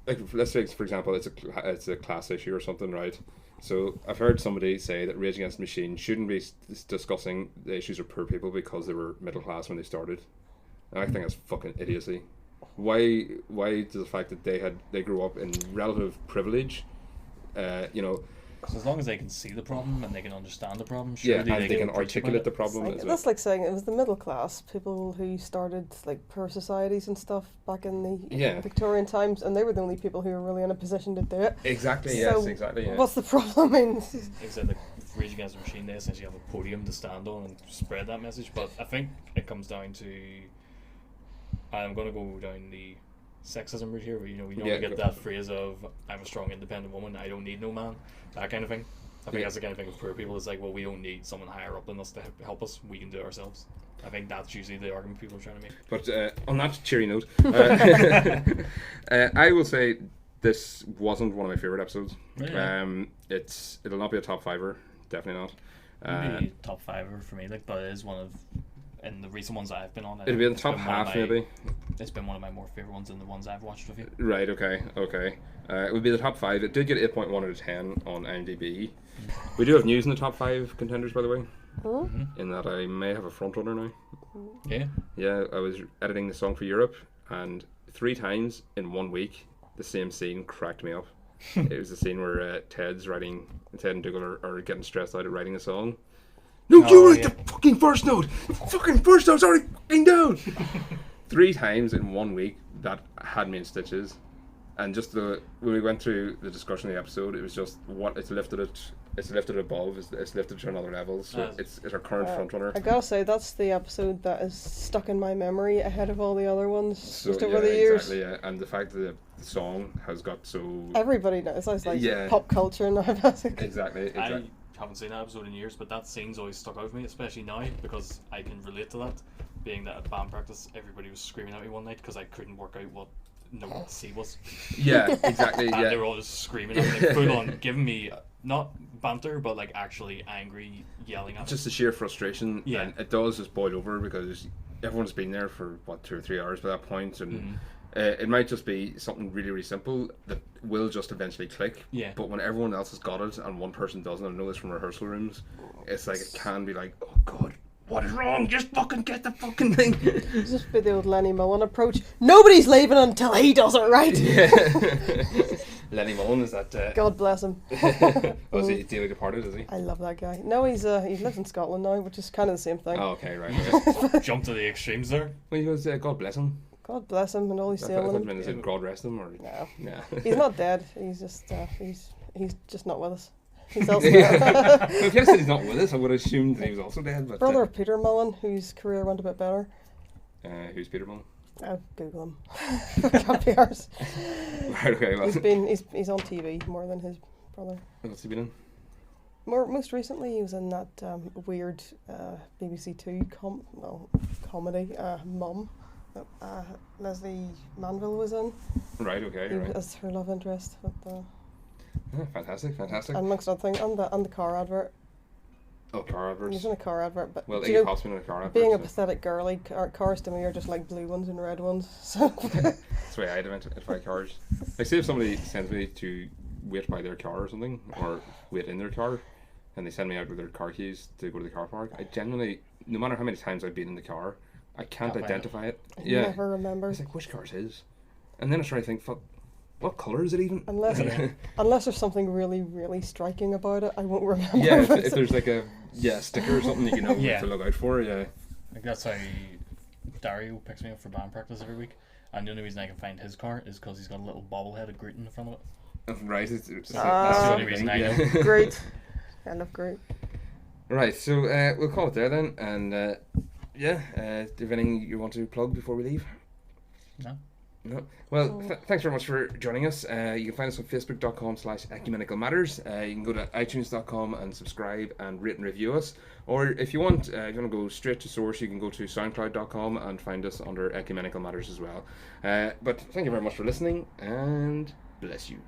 like, let's say for example it's a class issue or something, right? So I've heard somebody say that Rage Against the Machine shouldn't be discussing the issues of poor people because they were middle class when they started. And I think that's fucking idiocy. Why does the fact that they grew up in relative privilege,
So as long as they can see the problem and they can understand the problem,
and they can articulate the problem.
That's like saying it was the middle class people who started like poor societies and stuff back in the Victorian times, and they were the only people who were really in a position to do it.
Exactly.
So
yes. Exactly. Yeah.
What's the problem? I mean,
except like Rage Against the Machine, they essentially have a podium to stand on and spread that message. But I think it comes down to, I'm going to go down the sexism route here, where we normally get that phrase of "I'm a strong, independent woman. I don't need no man," that kind of thing. I think that's the kind of thing with poor people. It's like, well, we don't need someone higher up than us to help us. We can do it ourselves. I think that's usually the argument people are trying to make.
But on that cheery note, I will say this wasn't one of my favourite episodes.
Really?
It'll not be a top fiver, definitely not.
Maybe top fiver for me, but it is one of, in the recent ones I've been on.
It'll be in the top half, maybe.
It's been one of my more favourite ones in the ones I've watched with you.
Right. Okay. It would be the top 5. It did get 8.1 out of 10 on IMDb. We do have news in the top 5 contenders, by the way. In that I may have a front runner now. Yeah, I was editing the Song for Europe, and 3 times in 1 week the same scene cracked me up. It was the scene where Ted and Dougal are getting stressed out at writing a song. No, you write the fucking first note! The fucking first note's already fucking down! 3 times in 1 week, that had me in stitches. And just when we went through the discussion of the episode, it was just it's lifted above, it's lifted to another level. So it's our current frontrunner.
I gotta say, that's the episode that is stuck in my memory ahead of all the other ones just over the
years.
Exactly,
yeah. And the fact that the song has got so...
Everybody knows. It's like pop culture now, basically.
Exactly.
I haven't seen that episode in years, but that scene's always stuck out with me, especially now, because I can relate to that. Being that at band practice, everybody was screaming at me one night because I couldn't work out what note C was.
Yeah, exactly.
And they were all just screaming at me, full on, giving me not banter, but like actually angry, yelling at me.
Just the sheer frustration.
Yeah.
And it does just boil over because everyone's been there for 2 or 3 hours by that point, and it might just be something really, really simple that will just eventually click.
Yeah.
But when everyone else has got it and one person doesn't, I know this from rehearsal rooms, it's like it can be like, oh god, what is wrong? Just fucking get the fucking thing.
It's just the old Lenny Mullen approach. Nobody's leaving until he does it right.
Yeah. Lenny Mullen, is that...
God bless him.
Was he dearly departed, is he?
I love that guy. No, he lives in Scotland now, which is kind of the same thing.
Oh, okay, right.
Jump to the extremes there.
Well, he was, God bless him.
God bless him and all he's
I thought
sailing.
you meant God rest him, or...
No.
Yeah.
He's not dead. He's just he's just not with us. He's elsewhere.
If you said he's not with us, I would have assumed that he was also dead. But,
brother of Peter Mullen, whose career went a bit better.
Who's Peter Mullen?
I'll Google him. Can't be ours.
Right, okay, well.
He's on TV more than his brother.
What's he been in?
Most recently, he was in that weird BBC Two comedy, Mum, that Leslie Manville was in.
Right, okay,
He
right.
was her love interest.
Fantastic.
And amongst other things, and the car advert.
Oh, car adverts.
He's in a car advert, but
well, Iggy Pop's been in a car advert.
Being a pathetic girly, cars to me are just like blue ones and red ones. So
that's the way I'd identify cars. Like, say if somebody sends me to wait by their car or something, or wait in their car, and they send me out with their car keys to go to the car park, I genuinely, no matter how many times I've been in the car, I can't identify it.
I never remember.
It's like, which car is his? And then I try to think, fuck, what colour is it even?
Unless there's something really, really striking about it, I won't remember.
Yeah, if there's like a sticker or something you know
Yeah.
to look out for, yeah.
Like that's how Dario picks me up for band practice every week, and the only reason I can find his car is because he's got a little bobblehead of Groot in the front of it.
Right, it's
That's the only reason I know.
Great. Kind of great.
Right, so we'll call it there then, and do you have anything you want to plug before we leave?
No.
No. Well, thanks very much for joining us. You can find us on facebook.com/ecumenical matters. You can go to itunes.com and subscribe and rate and review us. Or if you want to go straight to source, you can go to soundcloud.com and find us under ecumenical matters as well. But thank you very much for listening, and bless you.